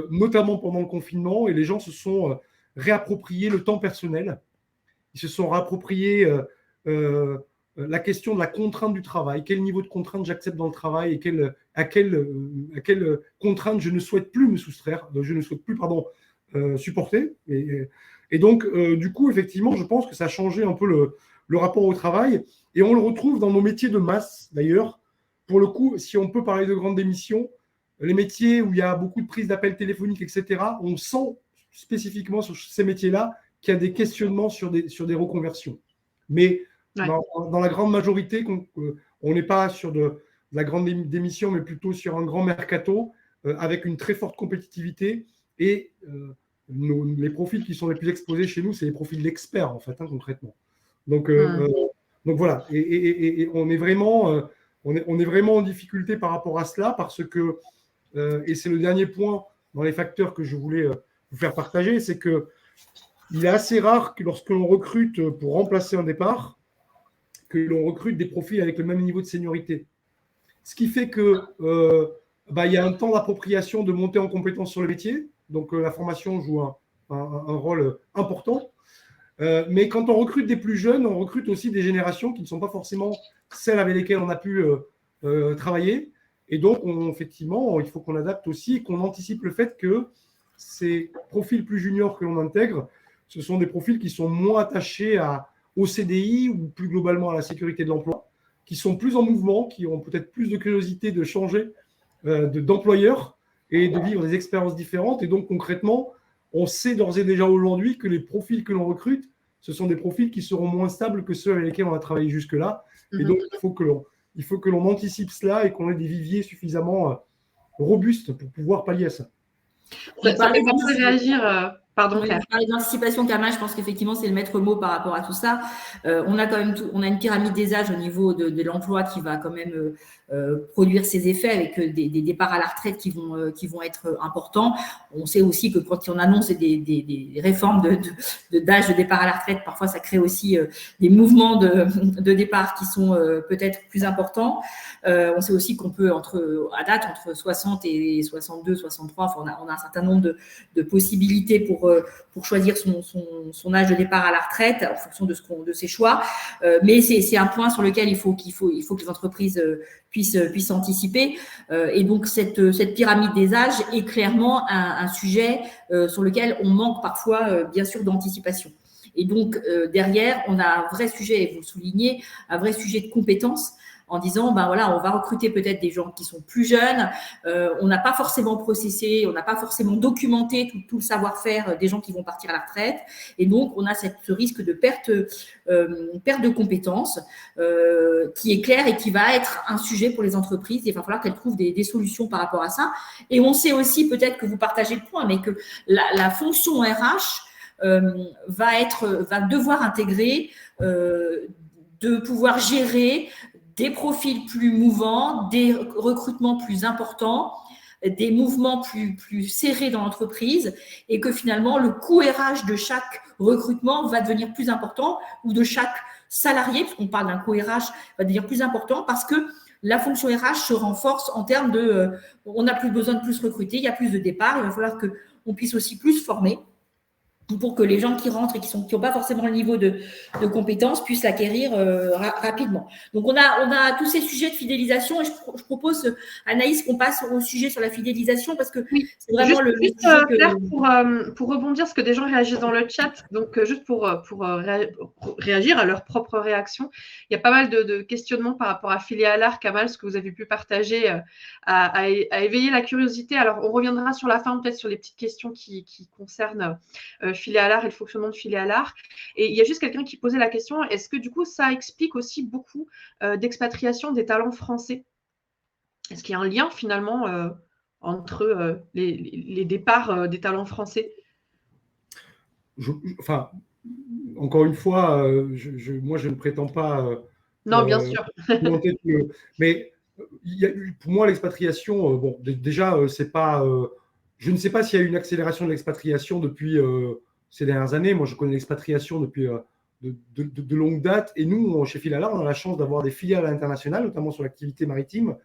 notamment pendant le confinement. Et les gens se sont réappropriés le temps personnel. Ils se sont réappropriés la question de la contrainte du travail. Quel niveau de contrainte j'accepte dans le travail et à quelle contrainte je ne souhaite plus me soustraire, je ne souhaite plus, supporter. Et donc, du coup, effectivement, je pense que ça a changé un peu le rapport au travail. Et on le retrouve dans nos métiers de masse, d'ailleurs. Pour le coup, si on peut parler de grandes démissions, les métiers où il y a beaucoup de prises d'appels téléphoniques, etc., on sent spécifiquement sur ces métiers-là qu'il y a des questionnements sur des reconversions. Mais dans la grande majorité, on n'est pas sur de la grande démission, mais plutôt sur un grand mercato avec une très forte compétitivité. Et les profils qui sont les plus exposés chez nous, c'est les profils d'experts, en fait, hein, concrètement. Donc voilà. Et on est vraiment en difficulté par rapport à cela parce que, et c'est le dernier point dans les facteurs que je voulais vous faire partager, c'est que il est assez rare que lorsque l'on recrute pour remplacer un départ, que l'on recrute des profils avec le même niveau de seniorité. Ce qui fait que il y a un temps d'appropriation, de montée en compétence sur le métier. Donc, la formation joue un rôle important. Mais quand on recrute des plus jeunes, on recrute aussi des générations qui ne sont pas forcément celles avec lesquelles on a pu travailler. Et donc, effectivement, il faut qu'on adapte aussi et qu'on anticipe le fait que ces profils plus juniors que l'on intègre ce sont des profils qui sont moins attachés au CDI ou plus globalement à la sécurité de l'emploi, qui sont plus en mouvement, qui ont peut-être plus de curiosité de changer d'employeur et de vivre des expériences différentes. Et donc, concrètement, on sait d'ores et déjà aujourd'hui que les profils que l'on recrute, ce sont des profils qui seront moins stables que ceux avec lesquels on a travaillé jusque-là. Et donc, il faut que l'on anticipe cela et qu'on ait des viviers suffisamment robustes pour pouvoir pallier à ça. Ça fait beaucoup réagir. Pardon, Claire. Parler d'anticipation, Kamal, je pense qu'effectivement, c'est le maître mot par rapport à tout ça. On a quand même on a une pyramide des âges au niveau de l'emploi qui va quand même produire ses effets avec des départs à la retraite qui vont être importants. On sait aussi que quand on annonce des réformes d'âge de départ à la retraite, parfois ça crée aussi des mouvements de départ qui sont peut-être plus importants. On sait aussi qu'on peut, entre 60 et 62, 63, enfin, on a un certain nombre de possibilités pour choisir son âge de départ à la retraite en fonction de ses choix. Mais c'est un point sur lequel il faut que les entreprises puissent anticiper. Et donc, cette pyramide des âges est clairement un sujet sur lequel on manque parfois, bien sûr, d'anticipation. Et donc, derrière, on a un vrai sujet, et vous le soulignez, un vrai sujet de compétences, en disant, ben voilà, on va recruter peut-être des gens qui sont plus jeunes, on n'a pas forcément processé, on n'a pas forcément documenté tout le savoir-faire des gens qui vont partir à la retraite, et donc on a ce risque de perte de compétences qui est clair et qui va être un sujet pour les entreprises. Il va falloir qu'elles trouvent des solutions par rapport à ça. Et on sait aussi, peut-être que vous partagez le point, mais que la fonction RH va devoir intégrer de pouvoir gérer des profils plus mouvants, des recrutements plus importants, des mouvements plus serrés dans l'entreprise, et que finalement, le coût RH de chaque recrutement va devenir plus important, ou de chaque salarié, puisqu'on parle d'un coût RH, va devenir plus important, parce que la fonction RH se renforce en termes on n'a plus besoin de plus recruter, il y a plus de départs, il va falloir qu'on puisse aussi plus former, pour que les gens qui rentrent et qui n'ont pas forcément le niveau de compétences puissent l'acquérir rapidement. Donc, on a tous ces sujets de fidélisation, et je propose, Anaïs, qu'on passe au sujet sur la fidélisation, parce que c'est vraiment le sujet Claire, pour rebondir, parce que des gens réagissent dans le chat, donc juste pour réagir à leur propre réaction, il y a pas mal de questionnements par rapport à Filialar, Kamal, ce que vous avez pu partager, à éveiller la curiosité. Alors, on reviendra sur la fin, peut-être sur les petites questions qui concernent Filialar et le fonctionnement de Filialar. Et il y a juste quelqu'un qui posait la question, est-ce que du coup ça explique aussi beaucoup d'expatriation des talents français? Est-ce qu'il y a un lien finalement entre les départs des talents français? Enfin, encore une fois, moi je ne prétends pas non, bien sûr. Mais pour moi l'expatriation, bon, déjà c'est pas je ne sais pas s'il y a eu une accélération de l'expatriation depuis ces dernières années. Moi, je connais l'expatriation depuis de longue date. Et nous, chez Filialar, on a la chance d'avoir des filiales internationales, notamment sur l'activité maritime.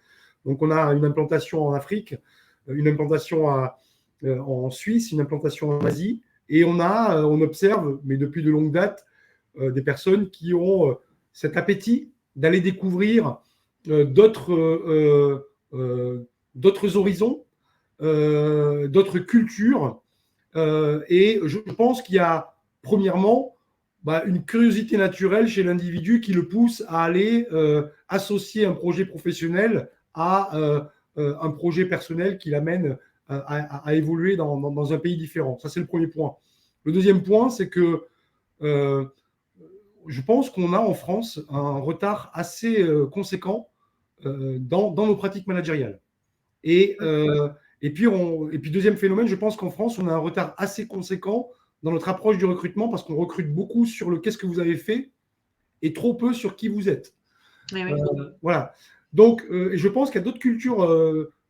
Donc, on a une implantation en Afrique, une implantation en Suisse, une implantation en Asie. Et on observe, mais depuis de longue date, des personnes qui ont cet appétit d'aller découvrir d'autres horizons, d'autres cultures. Et je pense qu'il y a, premièrement, une curiosité naturelle chez l'individu qui le pousse à aller associer un projet professionnel à un projet personnel qui l'amène à évoluer dans un pays différent. Ça, c'est le premier point. Le deuxième point, c'est que je pense qu'on a en France un retard assez conséquent dans nos pratiques managériales. Et puis, deuxième phénomène, je pense qu'en France, on a un retard assez conséquent dans notre approche du recrutement parce qu'on recrute beaucoup sur le qu'est-ce que vous avez fait et trop peu sur qui vous êtes. Oui. Voilà. Donc, je pense qu'il y a d'autres cultures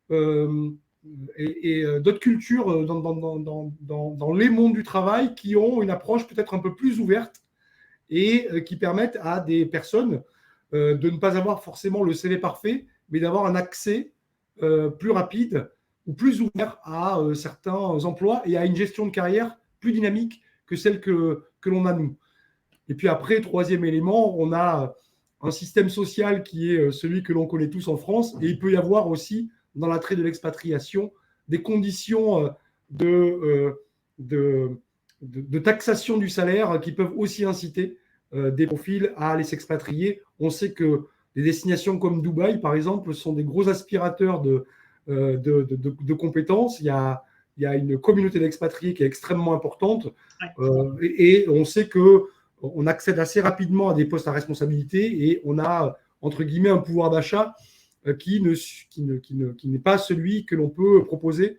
d'autres cultures dans les mondes du travail qui ont une approche peut-être un peu plus ouverte et qui permettent à des personnes de ne pas avoir forcément le CV parfait, mais d'avoir un accès plus rapide ou plus ouvert à certains emplois et à une gestion de carrière plus dynamique que celle que l'on a nous. Et puis après, troisième élément, on a un système social qui est celui que l'on connaît tous en France, et il peut y avoir aussi, dans l'attrait de l'expatriation, des conditions de taxation du salaire qui peuvent aussi inciter des profils à aller s'expatrier. On sait que des destinations comme Dubaï, par exemple, sont des gros aspirateurs de compétences. Il y a une communauté d'expatriés qui est extrêmement importante. Et on sait qu'on accède assez rapidement à des postes à responsabilité et on a, entre guillemets, un pouvoir d'achat qui n'est pas celui que l'on peut proposer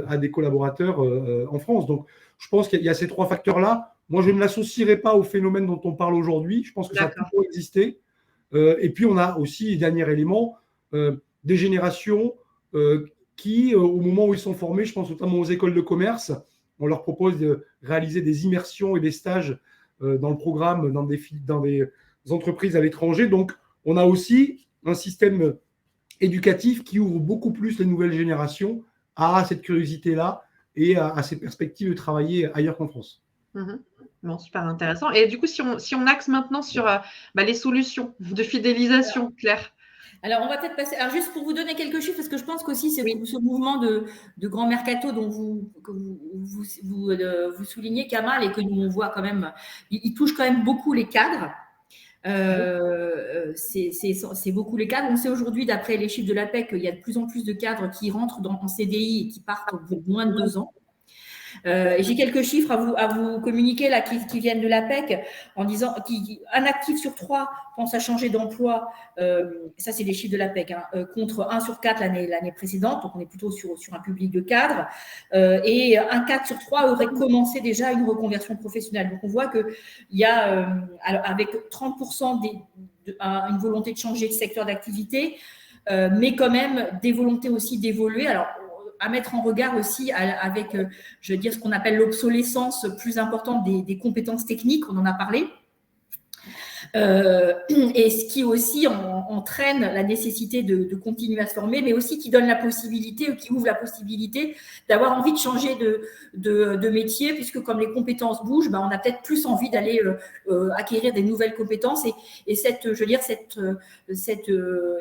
à des collaborateurs en France. Donc, je pense qu'il y a ces 3 facteurs-là. Moi, je ne l'associerai pas au phénomène dont on parle aujourd'hui. Je pense que ça a toujours existé. Et puis, on a aussi, dernier élément, des générations qui, au moment où ils sont formés, je pense notamment aux écoles de commerce, on leur propose de réaliser des immersions et des stages dans le programme, dans des entreprises à l'étranger. Donc, on a aussi un système éducatif qui ouvre beaucoup plus les nouvelles générations à cette curiosité-là et à ces perspectives de travailler ailleurs qu'en France. Bon, super intéressant. Et du coup, si on axe maintenant sur les solutions de fidélisation, Claire. Alors, on va peut-être passer. Alors, juste pour vous donner quelques chiffres, parce que je pense qu'aussi, c'est ce mouvement de grand mercato dont vous soulignez, Kamal, et que nous, on voit quand même, il touche quand même beaucoup les cadres. C'est beaucoup les cadres. On sait aujourd'hui, d'après les chiffres de l'APEC, qu'il y a de plus en plus de cadres qui rentrent en CDI et qui partent pour moins de 2 ans. Et j'ai quelques chiffres à vous communiquer là qui viennent de l'APEC en disant qu'un actif sur 3 pense à changer d'emploi. Ça, c'est des chiffres de l'APEC, contre 1 sur 4 l'année précédente. Donc, on est plutôt sur un public de cadres. Et un 4 sur 3 aurait commencé déjà une reconversion professionnelle. Donc, on voit qu'il y a, avec 30% une volonté de changer de secteur d'activité, mais quand même des volontés aussi d'évoluer. Alors, à mettre en regard aussi avec, je veux dire, ce qu'on appelle l'obsolescence plus importante des compétences techniques, on en a parlé, et ce qui aussi entraîne la nécessité de continuer à se former, mais aussi qui donne la possibilité, qui ouvre la possibilité d'avoir envie de changer de métier, puisque comme les compétences bougent, on a peut-être plus envie d'aller acquérir des nouvelles compétences, et cette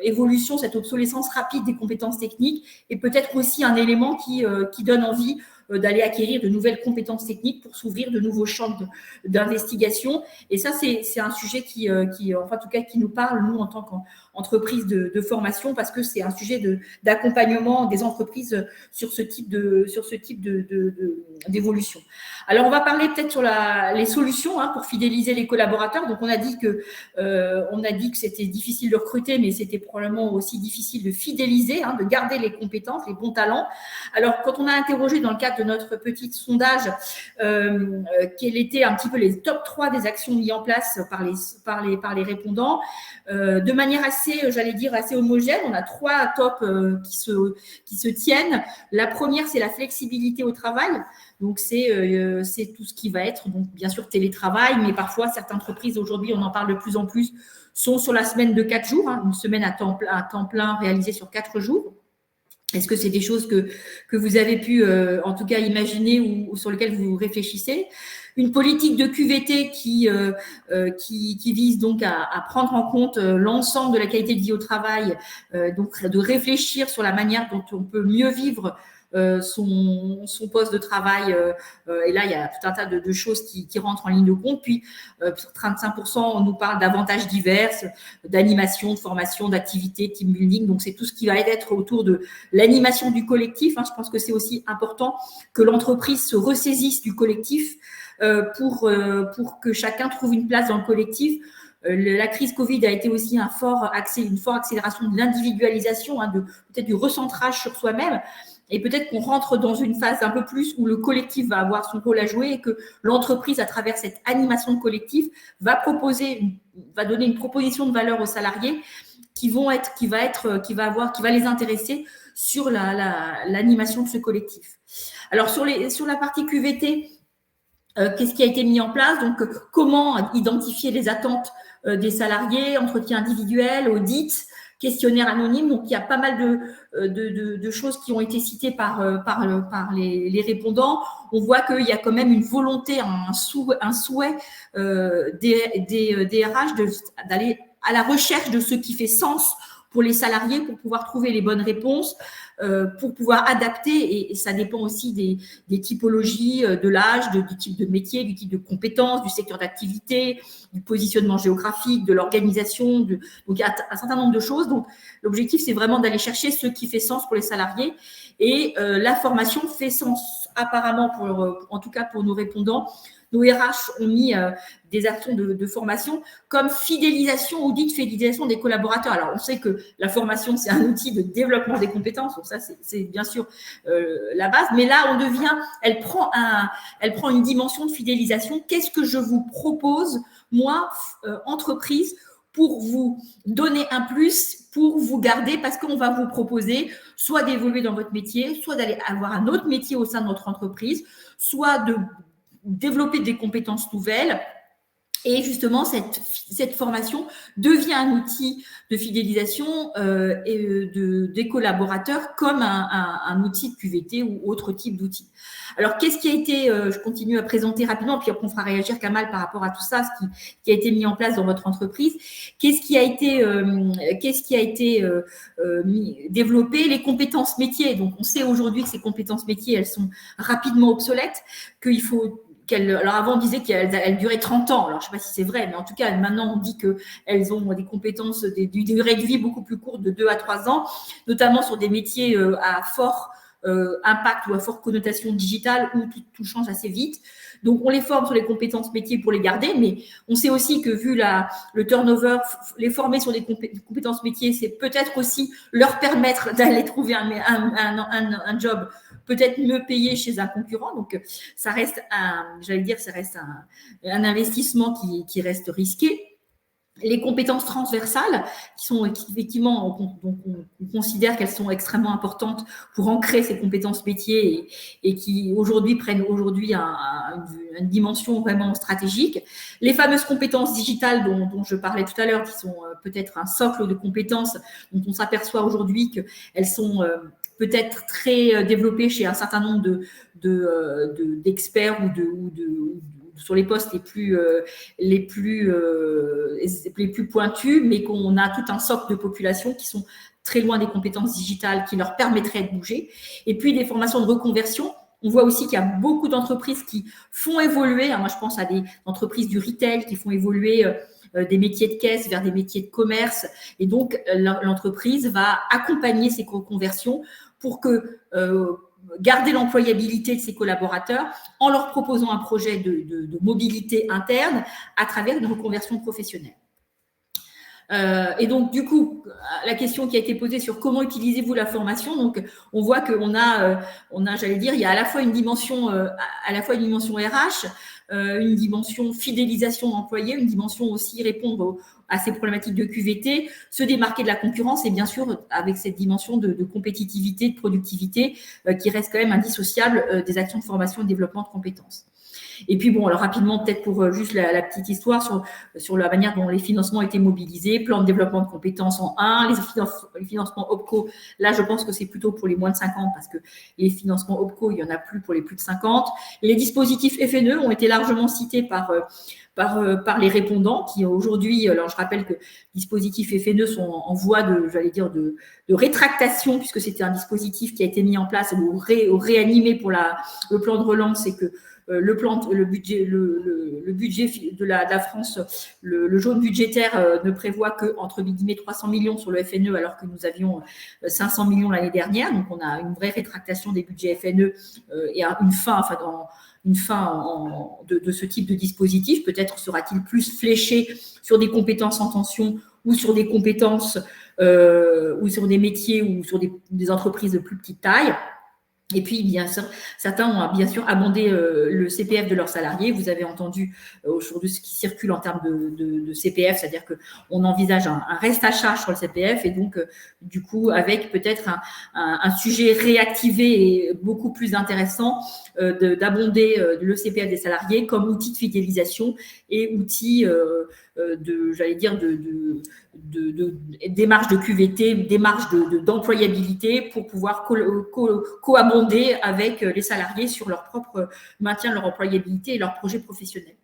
évolution, cette obsolescence rapide des compétences techniques est peut-être aussi un élément qui donne envie d'aller acquérir de nouvelles compétences techniques pour s'ouvrir de nouveaux champs d'investigation. Et ça, c'est un sujet qui, enfin, en tout cas, qui nous parle, nous, en tant qu'entreprise de formation, parce que c'est un sujet d'accompagnement des entreprises sur ce type d'évolution. Alors, on va parler peut-être sur les solutions pour fidéliser les collaborateurs. Donc, on a dit que c'était difficile de recruter, mais c'était probablement aussi difficile de fidéliser, de garder les compétences, les bons talents. Alors, quand on a interrogé dans le cadre de notre petit sondage quels étaient un petit peu les top 3 des actions mises en place par les répondants, de manière assez, j'allais dire, assez homogène, on a 3 tops qui se tiennent. La première, c'est la flexibilité au travail. Donc, c'est tout ce qui va être, donc, bien sûr, télétravail, mais parfois, certaines entreprises, aujourd'hui, on en parle de plus en plus, sont sur la semaine de 4 jours, une semaine à temps plein réalisée sur 4 jours. Est-ce que c'est des choses que vous avez pu, en tout cas, imaginer ou sur lesquelles vous réfléchissez? Une politique de QVT qui vise donc à prendre en compte l'ensemble de la qualité de vie au travail, donc de réfléchir sur la manière dont on peut mieux vivre son poste de travail, et là il y a tout un tas de choses qui rentrent en ligne de compte. Puis 35%, on nous parle d'avantages divers, d'animation, de formation, d'activités, team building. Donc c'est tout ce qui va être autour de l'animation du collectif. Je pense que c'est aussi important que l'entreprise se ressaisisse du collectif pour que chacun trouve une place dans le collectif. La crise Covid a été aussi une forte accélération de l'individualisation, peut-être du recentrage sur soi-même. Et peut-être qu'on rentre dans une phase un peu plus où le collectif va avoir son rôle à jouer et que l'entreprise, à travers cette animation de collectif, va donner une proposition de valeur aux salariés qui va les intéresser sur l'animation de ce collectif. Alors, sur la partie QVT, qu'est-ce qui a été mis en place? Donc, comment identifier les attentes des salariés, entretien individuel, audit, questionnaire anonyme. Donc, il y a pas mal de choses qui ont été citées par les répondants. On voit qu'il y a quand même une volonté, un souhait des RH d'aller à la recherche de ce qui fait sens pour les salariés pour pouvoir trouver les bonnes réponses, pour pouvoir adapter, et ça dépend aussi des typologies, de l'âge, du type de métier, du type de compétences, du secteur d'activité, du positionnement géographique, de l'organisation. Donc, il y a un certain nombre de choses. Donc, l'objectif, c'est vraiment d'aller chercher ce qui fait sens pour les salariés. Et la formation fait sens, apparemment, en tout cas pour nos répondants. Nos RH ont mis des actions de formation comme fidélisation ou dite fidélisation des collaborateurs. Alors, on sait que la formation, c'est un outil de développement des compétences. Donc, ça, c'est bien sûr la base. Mais là, elle prend une dimension de fidélisation. Qu'est-ce que je vous propose, moi, entreprise, pour vous donner un plus, pour vous garder, parce qu'on va vous proposer soit d'évoluer dans votre métier, soit d'aller avoir un autre métier au sein de notre entreprise, soit de développer des compétences nouvelles. Et justement, cette formation devient un outil de fidélisation des collaborateurs comme un outil de QVT ou autre type d'outil. Alors, qu'est-ce qui a été, je continue à présenter rapidement, puis après on fera réagir Kamal par rapport à tout ça, ce qui a été mis en place dans votre entreprise. Qu'est-ce qui a été développé? Les compétences métiers. Donc, on sait aujourd'hui que ces compétences métiers, elles sont rapidement obsolètes, qu'il faut alors avant, on disait qu'elles duraient 30 ans. Alors, je ne sais pas si c'est vrai, mais en tout cas, maintenant, on dit qu'elles ont des compétences, des durées de vie beaucoup plus courtes, de 2 à 3 ans, notamment sur des métiers à fort impact ou à forte connotation digitale où tout change assez vite. Donc, on les forme sur les compétences métiers pour les garder, mais on sait aussi que vu le turnover, les former sur des compétences métiers, c'est peut-être aussi leur permettre d'aller trouver un job peut-être mieux payé chez un concurrent. Donc, ça reste un investissement qui reste risqué. Les compétences transversales, qui effectivement, on considère qu'elles sont extrêmement importantes pour ancrer ces compétences métiers et qui aujourd'hui prennent une dimension vraiment stratégique. Les fameuses compétences digitales dont je parlais tout à l'heure, qui sont peut-être un socle de compétences dont on s'aperçoit aujourd'hui qu'elles sont peut-être très développées chez un certain nombre d'experts ou sur les postes les plus pointus, mais qu'on a tout un socle de population qui sont très loin des compétences digitales qui leur permettraient de bouger. Et puis, des formations de reconversion. On voit aussi qu'il y a beaucoup d'entreprises qui font évoluer, moi je pense à des entreprises du retail qui font évoluer des métiers de caisse vers des métiers de commerce. Et donc, l'entreprise va accompagner ces reconversions pour que garder l'employabilité de ses collaborateurs en leur proposant un projet de mobilité interne à travers une reconversion professionnelle. Et donc, du coup, la question qui a été posée sur comment utilisez-vous la formation, donc on voit qu'on a, j'allais dire, il y a à la fois une dimension RH, une dimension fidélisation d'employés, une dimension aussi répondre à ces problématiques de QVT, se démarquer de la concurrence et bien sûr avec cette dimension de compétitivité, de productivité qui reste quand même indissociable des actions de formation et de développement de compétences. Et puis bon, alors rapidement, peut-être pour juste la petite histoire sur la manière dont les financements étaient mobilisés, plan de développement de compétences en 1, les financements OPCO, là je pense que c'est plutôt pour les moins de 50 parce que les financements OPCO, il n'y en a plus pour les plus de 50. Les dispositifs FNE ont été largement cités par les répondants qui aujourd'hui, alors je rappelle que les dispositifs FNE sont en voie de rétractation puisque c'était un dispositif qui a été mis en place ou réanimé pour le plan de relance et que le budget de la France, le jaune budgétaire ne prévoit que entre guillemets 300 millions sur le FNE alors que nous avions 500 millions l'année dernière. Donc on a une vraie rétractation des budgets FNE et une fin de ce type de dispositif. Peut-être sera-t-il plus fléché sur des compétences en tension ou sur des compétences ou sur des métiers ou sur des entreprises de plus petite taille. Et puis, bien sûr, certains ont bien sûr abondé le CPF de leurs salariés. Vous avez entendu aujourd'hui ce qui circule en termes de CPF, c'est-à-dire qu'on envisage un reste à charge sur le CPF et donc, du coup, avec peut-être un sujet réactivé et beaucoup plus intéressant d'abonder le CPF des salariés comme outil de fidélisation et outil de démarche de QVT, démarche d'employabilité pour pouvoir co-abonder avec les salariés sur leur propre maintien de leur employabilité et leur projet professionnel.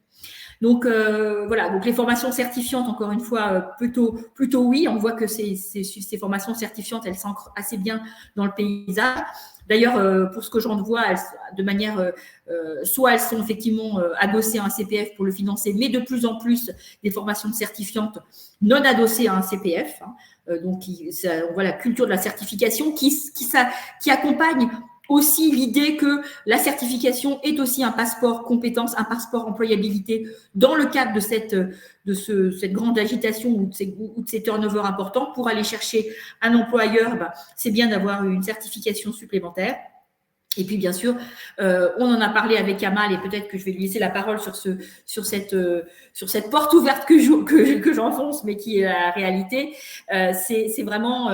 Donc voilà, donc les formations certifiantes, encore une fois, plutôt oui. On voit que ces formations certifiantes, elles s'ancrent assez bien dans le paysage. D'ailleurs, pour ce que j'en vois, de manière, soit elles sont effectivement adossées à un CPF pour le financer, mais de plus en plus des formations certifiantes non adossées à un CPF. Donc, on voit la culture de la certification qui accompagne aussi l'idée que la certification est aussi un passeport compétence, un passeport employabilité dans le cadre de cette grande agitation ou de ces turnovers importants. Pour aller chercher un employeur, c'est bien d'avoir une certification supplémentaire. Et puis, bien sûr, on en a parlé avec Kamal et peut-être que je vais lui laisser la parole sur cette porte ouverte que j'enfonce, mais qui est la réalité. C'est vraiment,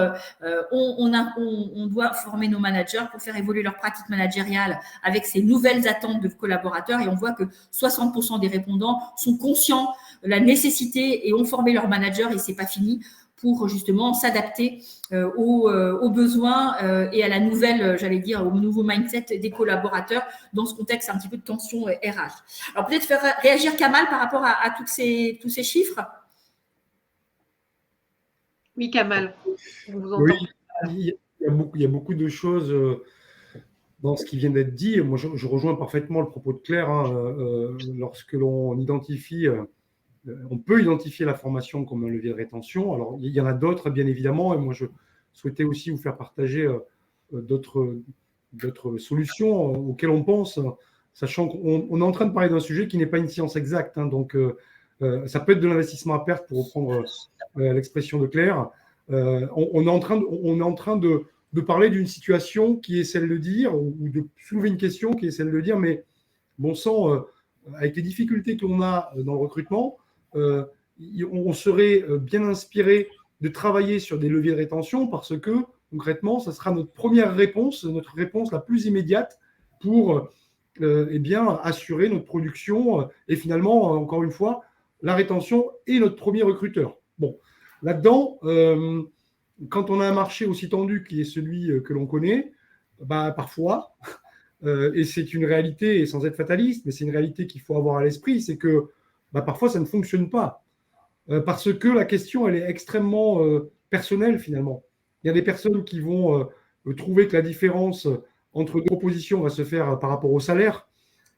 on doit former nos managers pour faire évoluer leur pratique managériale avec ces nouvelles attentes de collaborateurs. Et on voit que 60% des répondants sont conscients de la nécessité et ont formé leurs managers, et c'est pas fini, pour justement s'adapter aux besoins et à la nouvelle, au nouveau mindset des collaborateurs dans ce contexte un petit peu de tension RH. Alors peut-être faire réagir Kamal par rapport à tous ces chiffres. Oui, Kamal, on vous entend. Oui, il y a beaucoup de choses dans ce qui vient d'être dit. Moi, je rejoins parfaitement le propos de Claire. Lorsque l'on identifie on peut identifier la formation comme un levier de rétention. Alors, il y en a d'autres, bien évidemment, et moi, je souhaitais aussi vous faire partager d'autres solutions auxquelles on pense, sachant qu'on est en train de parler d'un sujet qui n'est pas une science exacte. Donc, ça peut être de l'investissement à perte, pour reprendre l'expression de Claire. On est en train de parler d'une situation qui est celle de dire, ou de soulever une question qui est celle de dire, mais bon sang, avec les difficultés que l'on a dans le recrutement, on serait bien inspiré de travailler sur des leviers de rétention, parce que concrètement, ça sera notre première réponse, notre réponse la plus immédiate pour assurer notre production et finalement, encore une fois, la rétention est notre premier recruteur. Bon, là-dedans, quand on a un marché aussi tendu qui est celui que l'on connaît, parfois, et c'est une réalité, et sans être fataliste, mais c'est une réalité qu'il faut avoir à l'esprit, c'est que parfois ça ne fonctionne pas. Parce que la question, elle est extrêmement personnelle finalement. Il y a des personnes qui vont trouver que la différence entre deux propositions va se faire par rapport au salaire,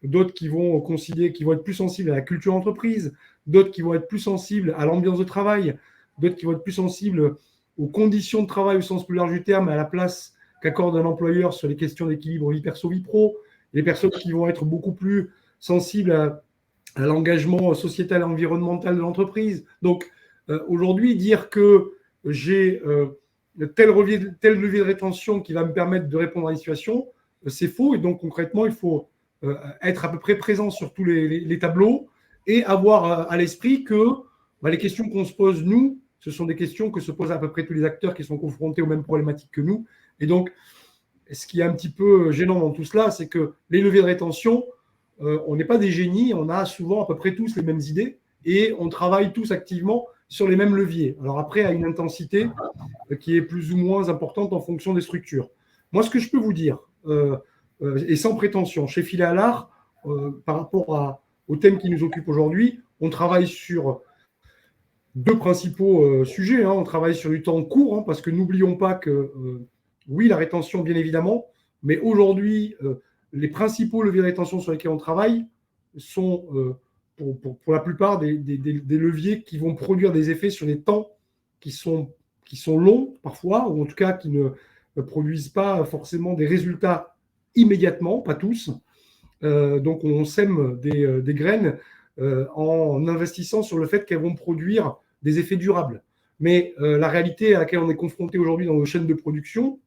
d'autres qui vont considérer, qui vont être plus sensibles à la culture d'entreprise, d'autres qui vont être plus sensibles à l'ambiance de travail, d'autres qui vont être plus sensibles aux conditions de travail au sens plus large du terme, à la place qu'accorde un employeur sur les questions d'équilibre vie perso, vie pro, les personnes qui vont être beaucoup plus sensibles à l'engagement sociétal et environnemental de l'entreprise. Donc, aujourd'hui, dire que j'ai tel levier de rétention qui va me permettre de répondre à une situation, c'est faux. Et donc, concrètement, il faut être à peu près présent sur tous les tableaux et avoir à l'esprit que les questions qu'on se pose, nous, ce sont des questions que se posent à peu près tous les acteurs qui sont confrontés aux mêmes problématiques que nous. Et donc, ce qui est un petit peu gênant dans tout cela, c'est que les leviers de rétention, on n'est pas des génies, on a souvent à peu près tous les mêmes idées et on travaille tous activement sur les mêmes leviers. Alors après, à une intensité qui est plus ou moins importante en fonction des structures. Moi, ce que je peux vous dire, et sans prétention, chez Filialart, par rapport au thème qui nous occupe aujourd'hui, on travaille sur deux principaux sujets. On travaille sur du temps court, parce que n'oublions pas que, oui, la rétention, bien évidemment, mais aujourd'hui, les principaux leviers de rétention sur lesquels on travaille sont, pour la plupart, des leviers qui vont produire des effets sur des temps qui sont longs, parfois, ou en tout cas qui ne produisent pas forcément des résultats immédiatement, pas tous. Donc, on sème des graines en investissant sur le fait qu'elles vont produire des effets durables. Mais la réalité à laquelle on est confronté aujourd'hui dans nos chaînes de production,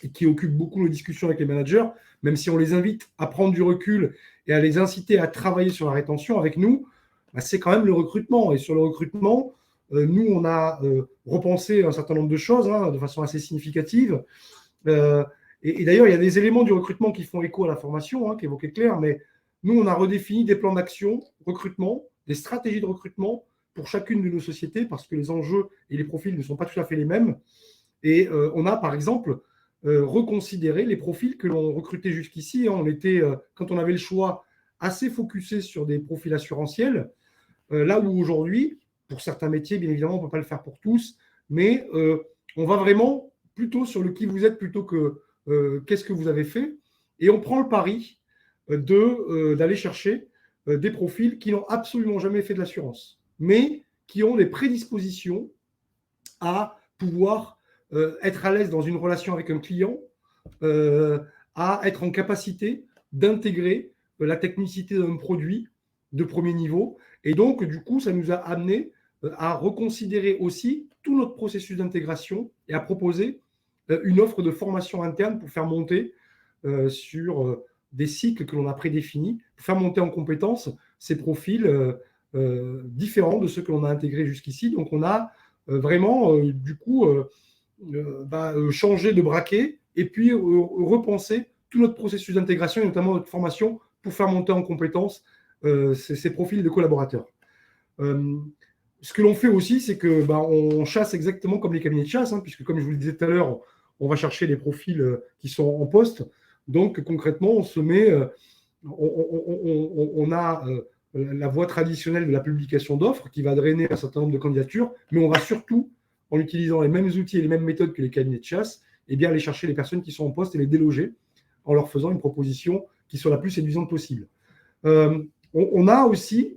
et qui occupe beaucoup nos discussions avec les managers, même si on les invite à prendre du recul et à les inciter à travailler sur la rétention avec nous, c'est quand même le recrutement. Et sur le recrutement, nous, on a repensé un certain nombre de choses de façon assez significative. Et d'ailleurs, il y a des éléments du recrutement qui font écho à la formation, qu'évoquait Claire, mais nous, on a redéfini des plans d'action, recrutement, des stratégies de recrutement pour chacune de nos sociétés, parce que les enjeux et les profils ne sont pas tout à fait les mêmes. Et on a, par exemple, reconsidérer les profils que l'on recrutait jusqu'ici. On était, quand on avait le choix, assez focusé sur des profils assurantiels. là où aujourd'hui, pour certains métiers, bien évidemment, on ne peut pas le faire pour tous, mais on va vraiment plutôt sur le qui vous êtes plutôt que qu'est-ce que vous avez fait. Et on prend le pari d'aller chercher des profils qui n'ont absolument jamais fait de l'assurance, mais qui ont des prédispositions à pouvoir être à l'aise dans une relation avec un client, à être en capacité d'intégrer la technicité d'un produit de premier niveau. Et donc, du coup, ça nous a amené à reconsidérer aussi tout notre processus d'intégration et à proposer une offre de formation interne pour faire monter sur des cycles que l'on a prédéfinis, pour faire monter en compétences ces profils différents de ceux que l'on a intégrés jusqu'ici. Donc, on a vraiment, du coup, changer de braquet et puis repenser tout notre processus d'intégration et notamment notre formation pour faire monter en compétences ces profils de collaborateurs. Ce que l'on fait aussi, c'est que on chasse exactement comme les cabinets de chasse, puisque comme je vous le disais tout à l'heure, on va chercher les profils qui sont en poste. Donc concrètement, on se met, on a la voie traditionnelle de la publication d'offres qui va drainer un certain nombre de candidatures, mais on va surtout, en utilisant les mêmes outils et les mêmes méthodes que les cabinets de chasse, aller chercher les personnes qui sont en poste et les déloger en leur faisant une proposition qui soit la plus séduisante possible. On a aussi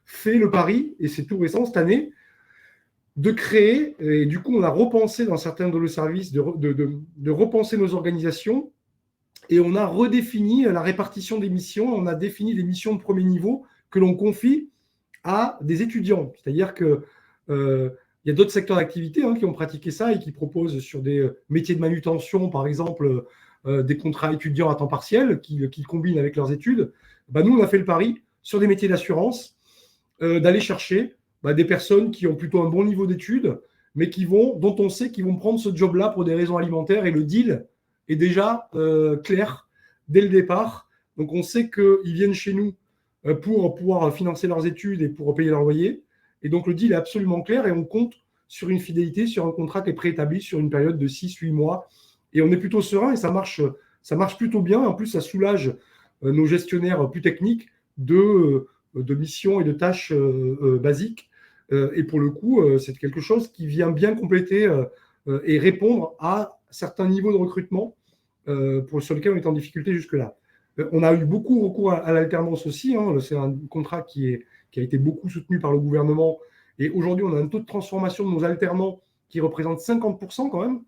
fait le pari, et c'est tout récent cette année, de créer, et du coup on a repensé dans certains de nos services, de repenser nos organisations, et on a redéfini la répartition des missions, on a défini des missions de premier niveau que l'on confie à des étudiants. C'est-à-dire qu'il y a d'autres secteurs d'activité qui ont pratiqué ça et qui proposent sur des métiers de manutention, par exemple, des contrats étudiants à temps partiel qu'ils combinent avec leurs études. Nous, on a fait le pari sur des métiers d'assurance d'aller chercher des personnes qui ont plutôt un bon niveau d'études, mais dont on sait qu'ils vont prendre ce job-là pour des raisons alimentaires, et le deal est déjà clair dès le départ. Donc, on sait qu'ils viennent chez nous pour pouvoir financer leurs études et pour payer leur loyer. Et donc, le deal est absolument clair et on compte sur une fidélité, sur un contrat qui est préétabli sur une période de 6-8 mois. Et on est plutôt serein et ça marche plutôt bien. En plus, ça soulage nos gestionnaires plus techniques de missions et de tâches basiques. Et pour le coup, c'est quelque chose qui vient bien compléter et répondre à certains niveaux de recrutement sur lesquels on est en difficulté jusque-là. On a eu beaucoup recours à l'alternance aussi. C'est un contrat qui a été beaucoup soutenu par le gouvernement. Et aujourd'hui, on a un taux de transformation de nos alternants qui représente 50% quand même.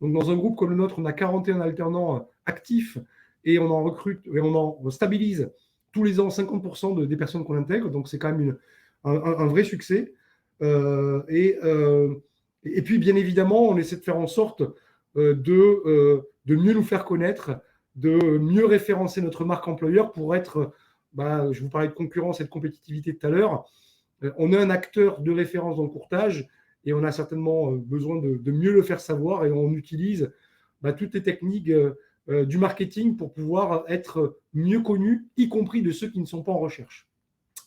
Donc, dans un groupe comme le nôtre, on a 41 alternants actifs et on en recrute et on en stabilise tous les ans 50% des personnes qu'on intègre. Donc, c'est quand même un vrai succès. Et puis, bien évidemment, on essaie de faire en sorte de mieux nous faire connaître, de mieux référencer notre marque employeur pour être, je vous parlais de concurrence et de compétitivité tout à l'heure, on est un acteur de référence dans le courtage et on a certainement besoin de mieux le faire savoir et on utilise toutes les techniques du marketing pour pouvoir être mieux connu, y compris de ceux qui ne sont pas en recherche.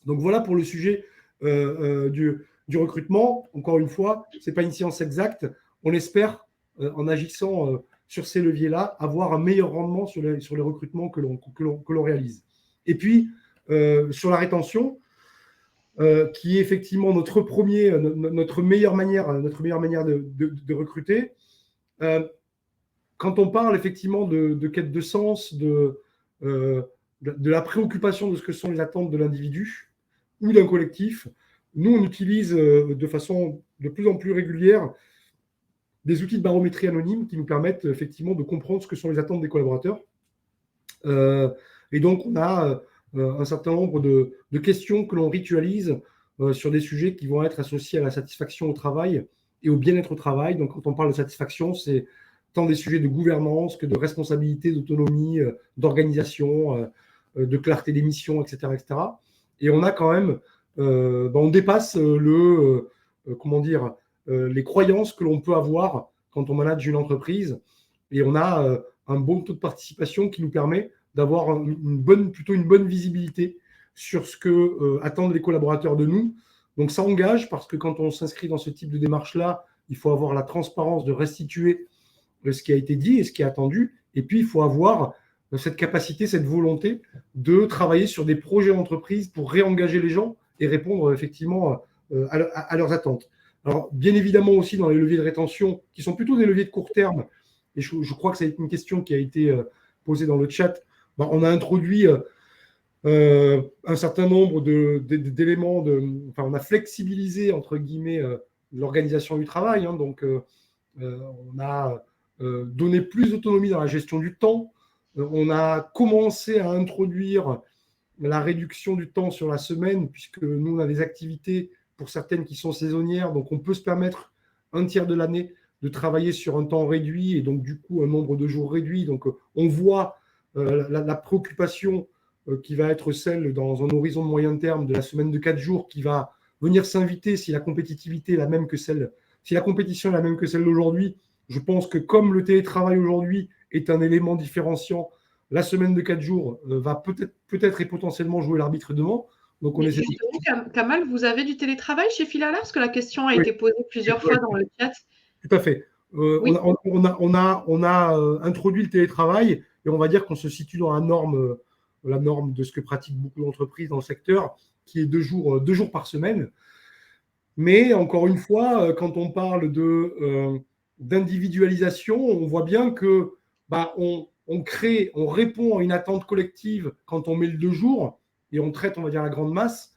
Donc voilà pour le sujet du recrutement. Encore une fois, ce n'est pas une science exacte. On espère, en agissant sur ces leviers-là, avoir un meilleur rendement sur les recrutements que l'on réalise. Et puis, sur la rétention, qui est effectivement notre meilleure manière de recruter. Quand on parle effectivement de quête de sens, de la préoccupation de ce que sont les attentes de l'individu ou d'un collectif, nous, on utilise de façon de plus en plus régulière des outils de barométrie anonyme qui nous permettent effectivement de comprendre ce que sont les attentes des collaborateurs. Et donc, on a un certain nombre de questions que l'on ritualise sur des sujets qui vont être associés à la satisfaction au travail et au bien-être au travail. Donc, quand on parle de satisfaction, c'est tant des sujets de gouvernance que de responsabilité, d'autonomie, d'organisation, de clarté des missions, etc., etc. Et on a quand même, on dépasse les croyances que l'on peut avoir quand on manage une entreprise. Et on a un bon taux de participation qui nous permet d'avoir plutôt une bonne visibilité sur ce que attendent les collaborateurs de nous. Donc ça engage parce que quand on s'inscrit dans ce type de démarche-là, il faut avoir la transparence de restituer ce qui a été dit et ce qui est attendu. Et puis, il faut avoir cette capacité, cette volonté de travailler sur des projets d'entreprise pour réengager les gens et répondre effectivement à leurs attentes. Alors, bien évidemment aussi dans les leviers de rétention, qui sont plutôt des leviers de court terme, et je crois que c'est une question qui a été posée dans le chat, on a introduit un certain nombre d'éléments, on a flexibilisé, entre guillemets, l'organisation du travail. Donc, on a donné plus d'autonomie dans la gestion du temps. On a commencé à introduire la réduction du temps sur la semaine, puisque nous, on a des activités, pour certaines qui sont saisonnières, donc on peut se permettre un tiers de l'année de travailler sur un temps réduit et donc du coup un nombre de jours réduit. Donc on voit la préoccupation qui va être celle dans un horizon de moyen terme de la semaine de 4 jours qui va venir s'inviter si la compétitivité est la même que celle, si la compétition est la même que celle d'aujourd'hui. Je pense que comme le télétravail aujourd'hui est un élément différenciant, la semaine de 4 jours va peut-être et potentiellement jouer l'arbitre demain. Donc on essaie. Kamal, vous avez du télétravail chez Fil-à-Large? Parce que la question a été posée plusieurs fois dans le chat. Tout à fait. Oui. On a introduit le télétravail et on va dire qu'on se situe dans la norme de ce que pratiquent beaucoup d'entreprises dans le secteur, qui est 2 jours par semaine. Mais encore une fois, quand on parle d'individualisation, on voit bien que on répond à une attente collective quand on met le 2 jours et on traite, on va dire, la grande masse.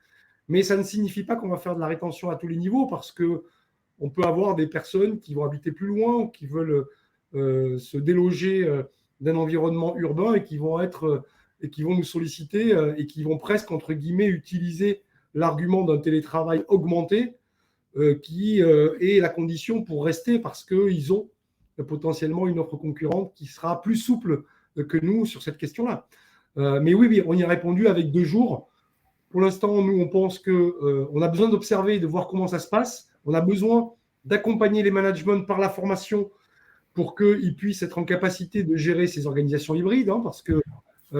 Mais ça ne signifie pas qu'on va faire de la rétention à tous les niveaux, parce qu'on peut avoir des personnes qui vont habiter plus loin ou qui veulent se déloger d'un environnement urbain et qui vont nous solliciter et qui vont presque, entre guillemets, utiliser l'argument d'un télétravail augmenté qui est la condition pour rester, parce qu'ils ont potentiellement une offre concurrente qui sera plus souple que nous sur cette question-là. Mais oui, on y a répondu avec 2 jours. Pour l'instant, nous, on pense qu'on a besoin d'observer et de voir comment ça se passe. On a besoin d'accompagner les managements par la formation pour qu'ils puissent être en capacité de gérer ces organisations hybrides, parce que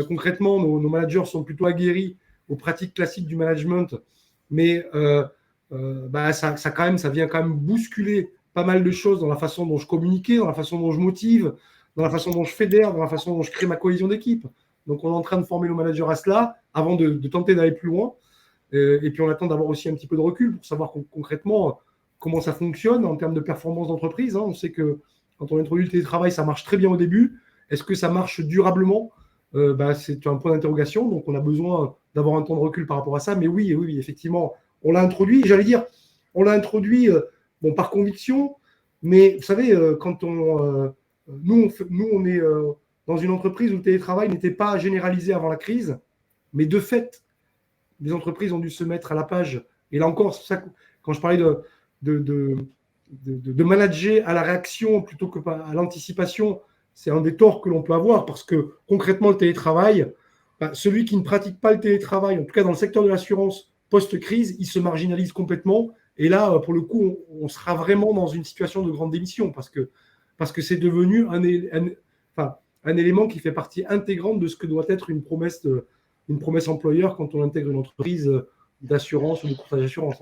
concrètement, nos managers sont plutôt aguerris aux pratiques classiques du management, mais ça vient quand même bousculer pas mal de choses dans la façon dont je communique, dans la façon dont je motive, dans la façon dont je fédère, dans la façon dont je crée ma cohésion d'équipe. Donc, on est en train de former nos managers à cela avant de tenter d'aller plus loin. Et puis, on attend d'avoir aussi un petit peu de recul pour savoir concrètement comment ça fonctionne en termes de performance d'entreprise. On sait que quand on introduit le télétravail, ça marche très bien au début. Est-ce que ça marche durablement ? C'est un point d'interrogation. Donc, on a besoin d'avoir un temps de recul par rapport à ça. Mais oui, effectivement, on l'a introduit. J'allais dire, on l'a introduit par conviction. Mais vous savez, quand nous, on est dans une entreprise où le télétravail n'était pas généralisé avant la crise, mais de fait, les entreprises ont dû se mettre à la page. Et là encore, c'est ça, quand je parlais de manager à la réaction plutôt que à l'anticipation, c'est un des torts que l'on peut avoir, parce que concrètement, le télétravail, celui qui ne pratique pas le télétravail, en tout cas dans le secteur de l'assurance post-crise, il se marginalise complètement. Et là, pour le coup, on sera vraiment dans une situation de grande démission, parce que c'est devenu un élément qui fait partie intégrante de ce que doit être une promesse employeur quand on intègre une entreprise d'assurance ou de courtage d'assurance.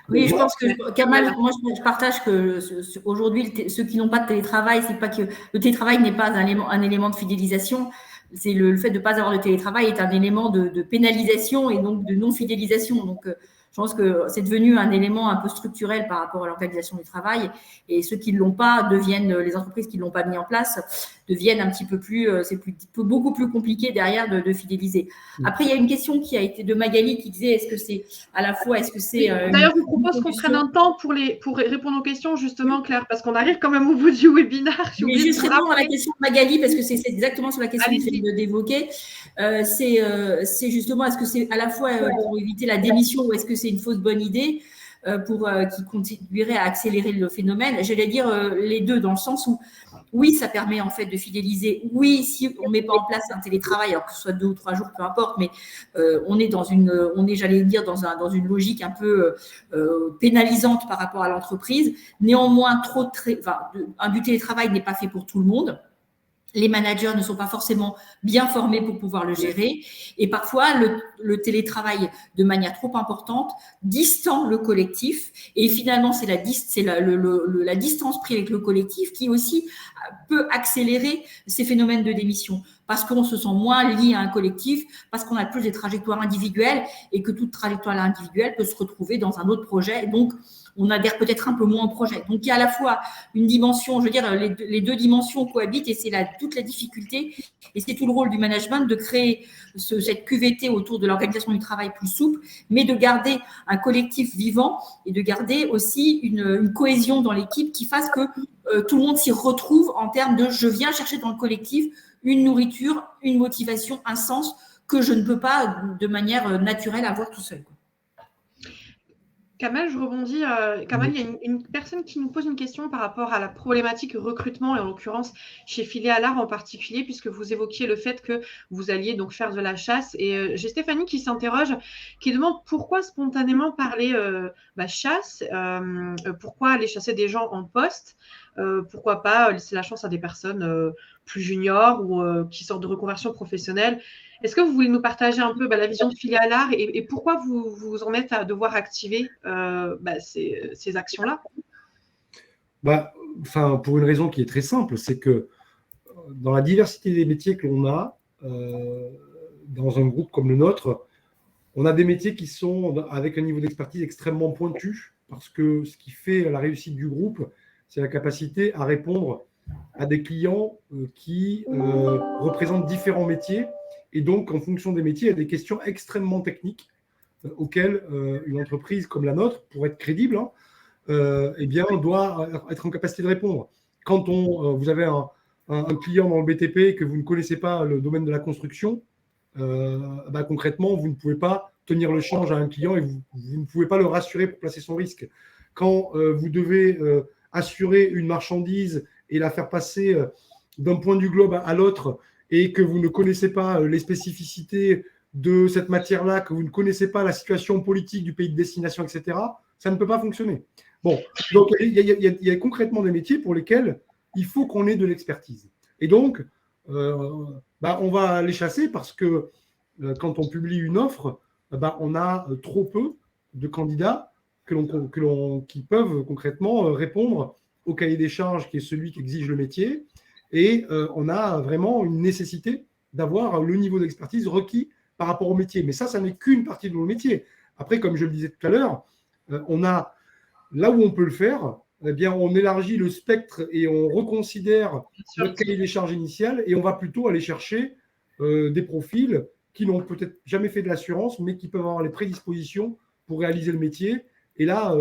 Oui, je pense que, Kamal, moi je partage que aujourd'hui, ceux qui n'ont pas de télétravail, c'est pas que le télétravail n'est pas un élément de fidélisation. C'est le fait de ne pas avoir de télétravail est un élément de pénalisation et donc de non-fidélisation. Donc, je pense que c'est devenu un élément un peu structurel par rapport à l'organisation du travail. Et ceux qui ne l'ont pas les entreprises qui ne l'ont pas mis en place deviennent un petit peu plus, beaucoup plus compliqué derrière de fidéliser. Après, il y a une question qui a été de Magali qui disait, est-ce que c'est D'ailleurs, je vous propose qu'on prenne un temps pour répondre aux questions, justement, Claire, parce qu'on arrive quand même au bout du webinaire. Mais juste répondre à la question de Magali, parce que c'est exactement sur la question que je viens d'évoquer. C'est justement, est-ce que c'est à la fois pour éviter la démission ou est-ce que c'est une fausse bonne idée qui contribuerait à accélérer le phénomène? J'allais dire les deux, dans le sens où oui, ça permet en fait de fidéliser. Oui, si on ne met pas en place un télétravail, alors que ce soit 2 ou 3 jours, peu importe, mais on est dans une une logique un peu pénalisante par rapport à l'entreprise. Néanmoins, du télétravail n'est pas fait pour tout le monde. Les managers ne sont pas forcément bien formés pour pouvoir le gérer. Et parfois, le télétravail, de manière trop importante, distend le collectif. Et finalement, c'est la distance prise avec le collectif qui aussi peut accélérer ces phénomènes de démission. parce qu'on se sent moins lié à un collectif, parce qu'on a plus des trajectoires individuelles et que toute trajectoire individuelle peut se retrouver dans un autre projet. Et donc, on adhère peut-être un peu moins au projet. Donc, il y a à la fois une dimension, je veux dire, les deux dimensions cohabitent et c'est toute la difficulté et c'est tout le rôle du management de créer cette QVT autour de l'organisation du travail plus souple, mais de garder un collectif vivant et de garder aussi une cohésion dans l'équipe qui fasse que tout le monde s'y retrouve en termes de je viens chercher dans le collectif une nourriture, une motivation, un sens que je ne peux pas de manière naturelle avoir tout seul. Kamal, je rebondis. Kamal, il y a une personne qui nous pose une question par rapport à la problématique recrutement, et en l'occurrence chez Filialard en particulier, puisque vous évoquiez le fait que vous alliez donc faire de la chasse. Et j'ai Stéphanie qui s'interroge, qui demande pourquoi spontanément parler chasse, pourquoi aller chasser des gens en poste, pourquoi pas laisser la chance à des personnes plus juniors ou qui sortent de reconversion professionnelle. Est-ce que vous voulez nous partager un peu la vision de Filialard et pourquoi vous en êtes à devoir activer ces actions-là? Pour une raison qui est très simple, c'est que dans la diversité des métiers que l'on a, dans un groupe comme le nôtre, on a des métiers qui sont avec un niveau d'expertise extrêmement pointu, parce que ce qui fait la réussite du groupe, c'est la capacité à répondre à des clients qui représentent différents métiers. Et donc, en fonction des métiers, il y a des questions extrêmement techniques auxquelles une entreprise comme la nôtre, pour être crédible, doit être en capacité de répondre. Quand vous avez un client dans le BTP et que vous ne connaissez pas le domaine de la construction, concrètement, vous ne pouvez pas tenir le change à un client et vous ne pouvez pas le rassurer pour placer son risque. Quand vous devez assurer une marchandise et la faire passer d'un point du globe à l'autre, et que vous ne connaissez pas les spécificités de cette matière-là, que vous ne connaissez pas la situation politique du pays de destination, etc., ça ne peut pas fonctionner. Bon, donc il y a concrètement des métiers pour lesquels il faut qu'on ait de l'expertise. Et donc, on va les chasser parce que quand on publie une offre, on a trop peu de candidats qui peuvent concrètement répondre au cahier des charges qui est celui qu'exige le métier. Et on a vraiment une nécessité d'avoir le niveau d'expertise requis par rapport au métier. Mais ça n'est qu'une partie de nos métiers. Après, comme je le disais tout à l'heure, on a, là où on peut le faire, on élargit le spectre et on reconsidère notre cahier des charges initial et on va plutôt aller chercher des profils qui n'ont peut-être jamais fait de l'assurance, mais qui peuvent avoir les prédispositions pour réaliser le métier. Et là,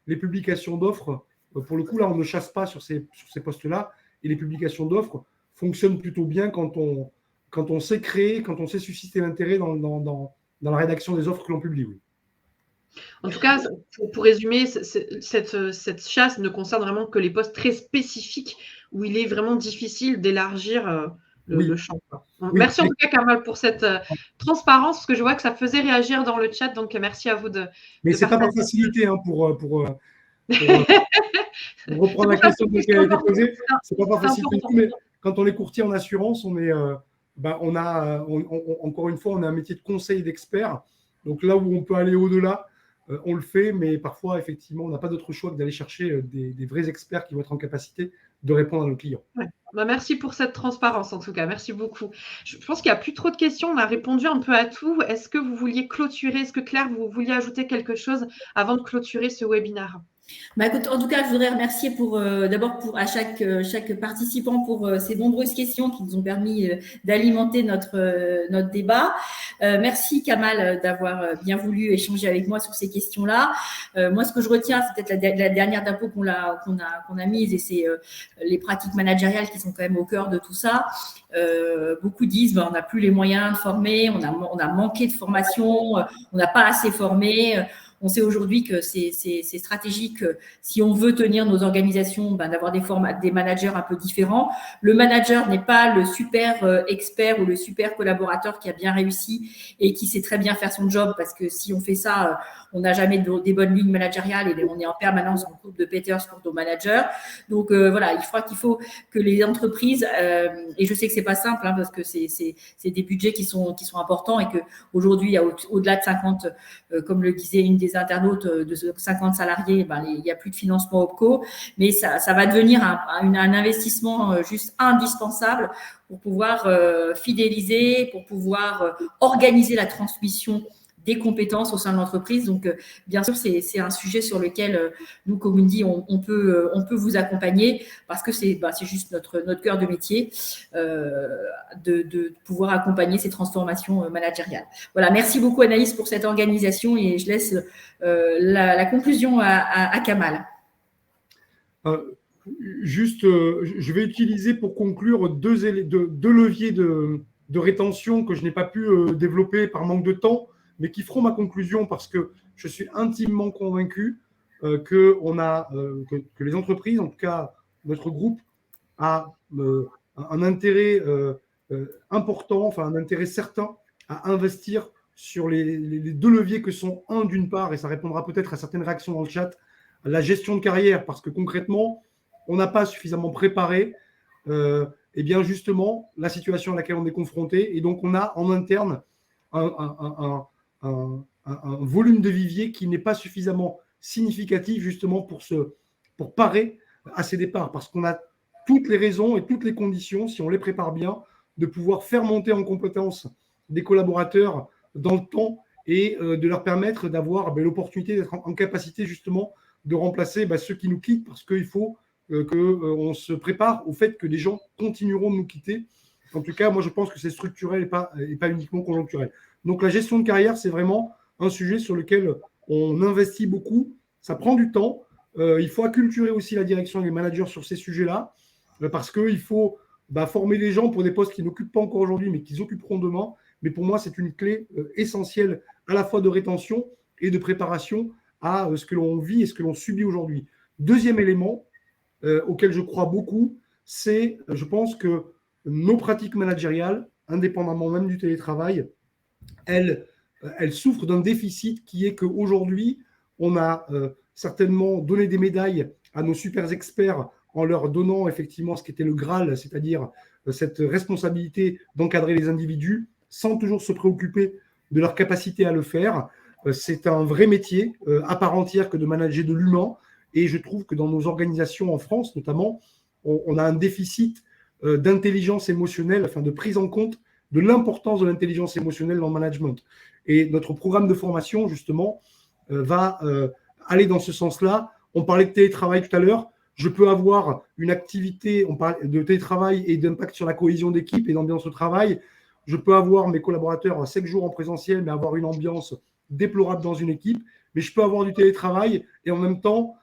les publications d'offres, pour le coup, là, on ne chasse pas sur ces postes-là. Et les publications d'offres fonctionnent plutôt bien quand on sait créer, quand on sait susciter l'intérêt dans la rédaction des offres que l'on publie. Oui. En tout cas, pour résumer, cette chasse ne concerne vraiment que les postes très spécifiques où il est vraiment difficile d'élargir le champ. Oui. Merci en tout cas, Kamal, pour cette transparence, parce que je vois que ça faisait réagir dans le chat. Donc, merci à vous de. Mais ce n'est pas par facilité pour reprendre la question qui a été posée. C'est pas facile. Mais quand on est courtier en assurance, on est, encore une fois, on a un métier de conseil et d'expert. Donc là où on peut aller au-delà, on le fait, mais parfois, effectivement, on n'a pas d'autre choix que d'aller chercher des vrais experts qui vont être en capacité de répondre à nos clients. Ouais. Merci pour cette transparence, en tout cas. Merci beaucoup. Je pense qu'il n'y a plus trop de questions. On a répondu un peu à tout. Est-ce que vous vouliez clôturer? Est-ce que Claire, vous vouliez ajouter quelque chose avant de clôturer ce webinaire? Écoute, en tout cas, je voudrais remercier d'abord à chaque participant pour ces nombreuses questions qui nous ont permis d'alimenter notre débat. Merci Kamal d'avoir bien voulu échanger avec moi sur ces questions-là. Moi, ce que je retiens, c'est peut-être la dernière diapo qu'on a mise, et c'est les pratiques managériales qui sont quand même au cœur de tout ça. Beaucoup disent on n'a plus les moyens de former, on a manqué de formation, on n'a pas assez formé. On sait aujourd'hui que c'est stratégique si on veut tenir nos organisations, d'avoir des managers un peu différents. Le manager n'est pas le super expert ou le super collaborateur qui a bien réussi et qui sait très bien faire son job, parce que si on fait ça, on n'a jamais des bonnes lignes managériales et on est en permanence en coupe de péteurs pour nos managers. Donc voilà, qu'il faut que les entreprises, et je sais que c'est pas simple parce que c'est des budgets qui sont importants et qu'aujourd'hui, il y a au-delà de 50, comme le disait une des les internautes de 50 salariés, il n'y a plus de financement OPCO, mais ça va devenir un investissement juste indispensable pour pouvoir fidéliser, pour pouvoir organiser la transmission des compétences au sein de l'entreprise. Donc, bien sûr, c'est un sujet sur lequel nous, comme on dit, on peut vous accompagner parce que c'est juste notre cœur de métier de pouvoir accompagner ces transformations managériales. Voilà, merci beaucoup Anaïs pour cette organisation et je laisse la conclusion à Kamal. Je vais utiliser pour conclure deux leviers de rétention que je n'ai pas pu développer par manque de temps, mais qui feront ma conclusion parce que je suis intimement convaincu que les entreprises, en tout cas notre groupe, a un intérêt important, enfin un intérêt certain à investir sur les deux leviers que sont, d'une part, et ça répondra peut-être à certaines réactions dans le chat, la gestion de carrière, parce que concrètement, on n'a pas suffisamment préparé et bien justement la situation à laquelle on est confronté, et donc on a en interne un volume de vivier qui n'est pas suffisamment significatif justement pour parer à ces départs, parce qu'on a toutes les raisons et toutes les conditions, si on les prépare bien, de pouvoir faire monter en compétence des collaborateurs dans le temps et de leur permettre d'avoir l'opportunité d'être en capacité justement de remplacer ceux qui nous quittent, parce qu'il faut qu'on se prépare au fait que les gens continueront de nous quitter. En tout cas, moi je pense que c'est structurel et pas uniquement conjoncturel. Donc la gestion de carrière, c'est vraiment un sujet sur lequel on investit beaucoup. Ça prend du temps. Il faut acculturer aussi la direction et les managers sur ces sujets-là, parce qu'il faut former les gens pour des postes qu'ils n'occupent pas encore aujourd'hui, mais qu'ils occuperont demain. Mais pour moi, c'est une clé essentielle à la fois de rétention et de préparation à ce que l'on vit et ce que l'on subit aujourd'hui. Deuxième élément auquel je crois beaucoup, c'est, je pense que nos pratiques managériales, indépendamment même du télétravail, elles souffrent d'un déficit qui est qu'aujourd'hui, on a certainement donné des médailles à nos super experts en leur donnant effectivement ce qui était le Graal, c'est-à-dire cette responsabilité d'encadrer les individus sans toujours se préoccuper de leur capacité à le faire. C'est un vrai métier à part entière que de manager de l'humain, et je trouve que dans nos organisations en France notamment, on a un déficit d'intelligence émotionnelle, enfin de prise en compte de l'importance de l'intelligence émotionnelle dans le management. Et notre programme de formation, justement, va aller dans ce sens-là. On parlait de télétravail tout à l'heure. Je peux avoir une activité, on parle de télétravail et d'impact sur la cohésion d'équipe et d'ambiance au travail. Je peux avoir mes collaborateurs 7 jours en présentiel, mais avoir une ambiance déplorable dans une équipe. Mais je peux avoir du télétravail et en même temps,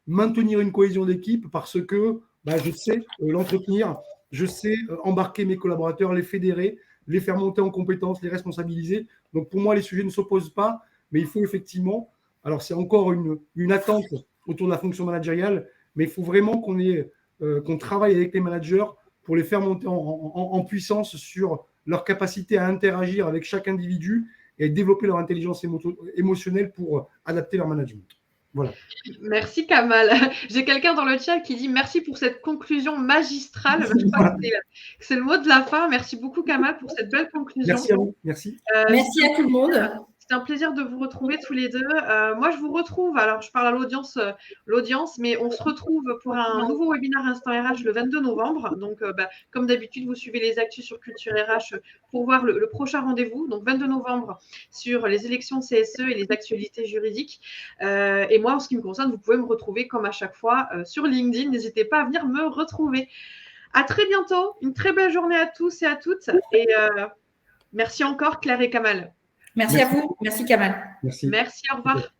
maintenir une cohésion d'équipe parce que je sais l'entretenir, je sais embarquer mes collaborateurs, les fédérer, les faire monter en compétences, les responsabiliser. Donc pour moi, les sujets ne s'opposent pas, mais il faut effectivement, alors c'est encore une attente autour de la fonction managériale, mais il faut vraiment qu'on travaille avec les managers pour les faire monter en puissance sur leur capacité à interagir avec chaque individu et développer leur intelligence émotionnelle pour adapter leur management. Voilà. Merci Kamal. J'ai quelqu'un dans le chat qui dit merci pour cette conclusion magistrale. Je crois que c'est le mot de la fin. Merci beaucoup Kamal pour cette belle conclusion. Merci à vous. Merci. Merci à tout le monde. C'est un plaisir de vous retrouver tous les deux. Moi, je vous retrouve, alors je parle à l'audience, mais on se retrouve pour un nouveau webinaire Instant RH le 22 novembre. Donc, comme d'habitude, vous suivez les actus sur Culture RH pour voir le prochain rendez-vous. Donc, 22 novembre sur les élections CSE et les actualités juridiques. Et moi, en ce qui me concerne, vous pouvez me retrouver comme à chaque fois sur LinkedIn. N'hésitez pas à venir me retrouver. À très bientôt. Une très belle journée à tous et à toutes. Et merci encore Claire et Kamal. Merci à vous. Merci Kamal. Merci. Merci, au revoir.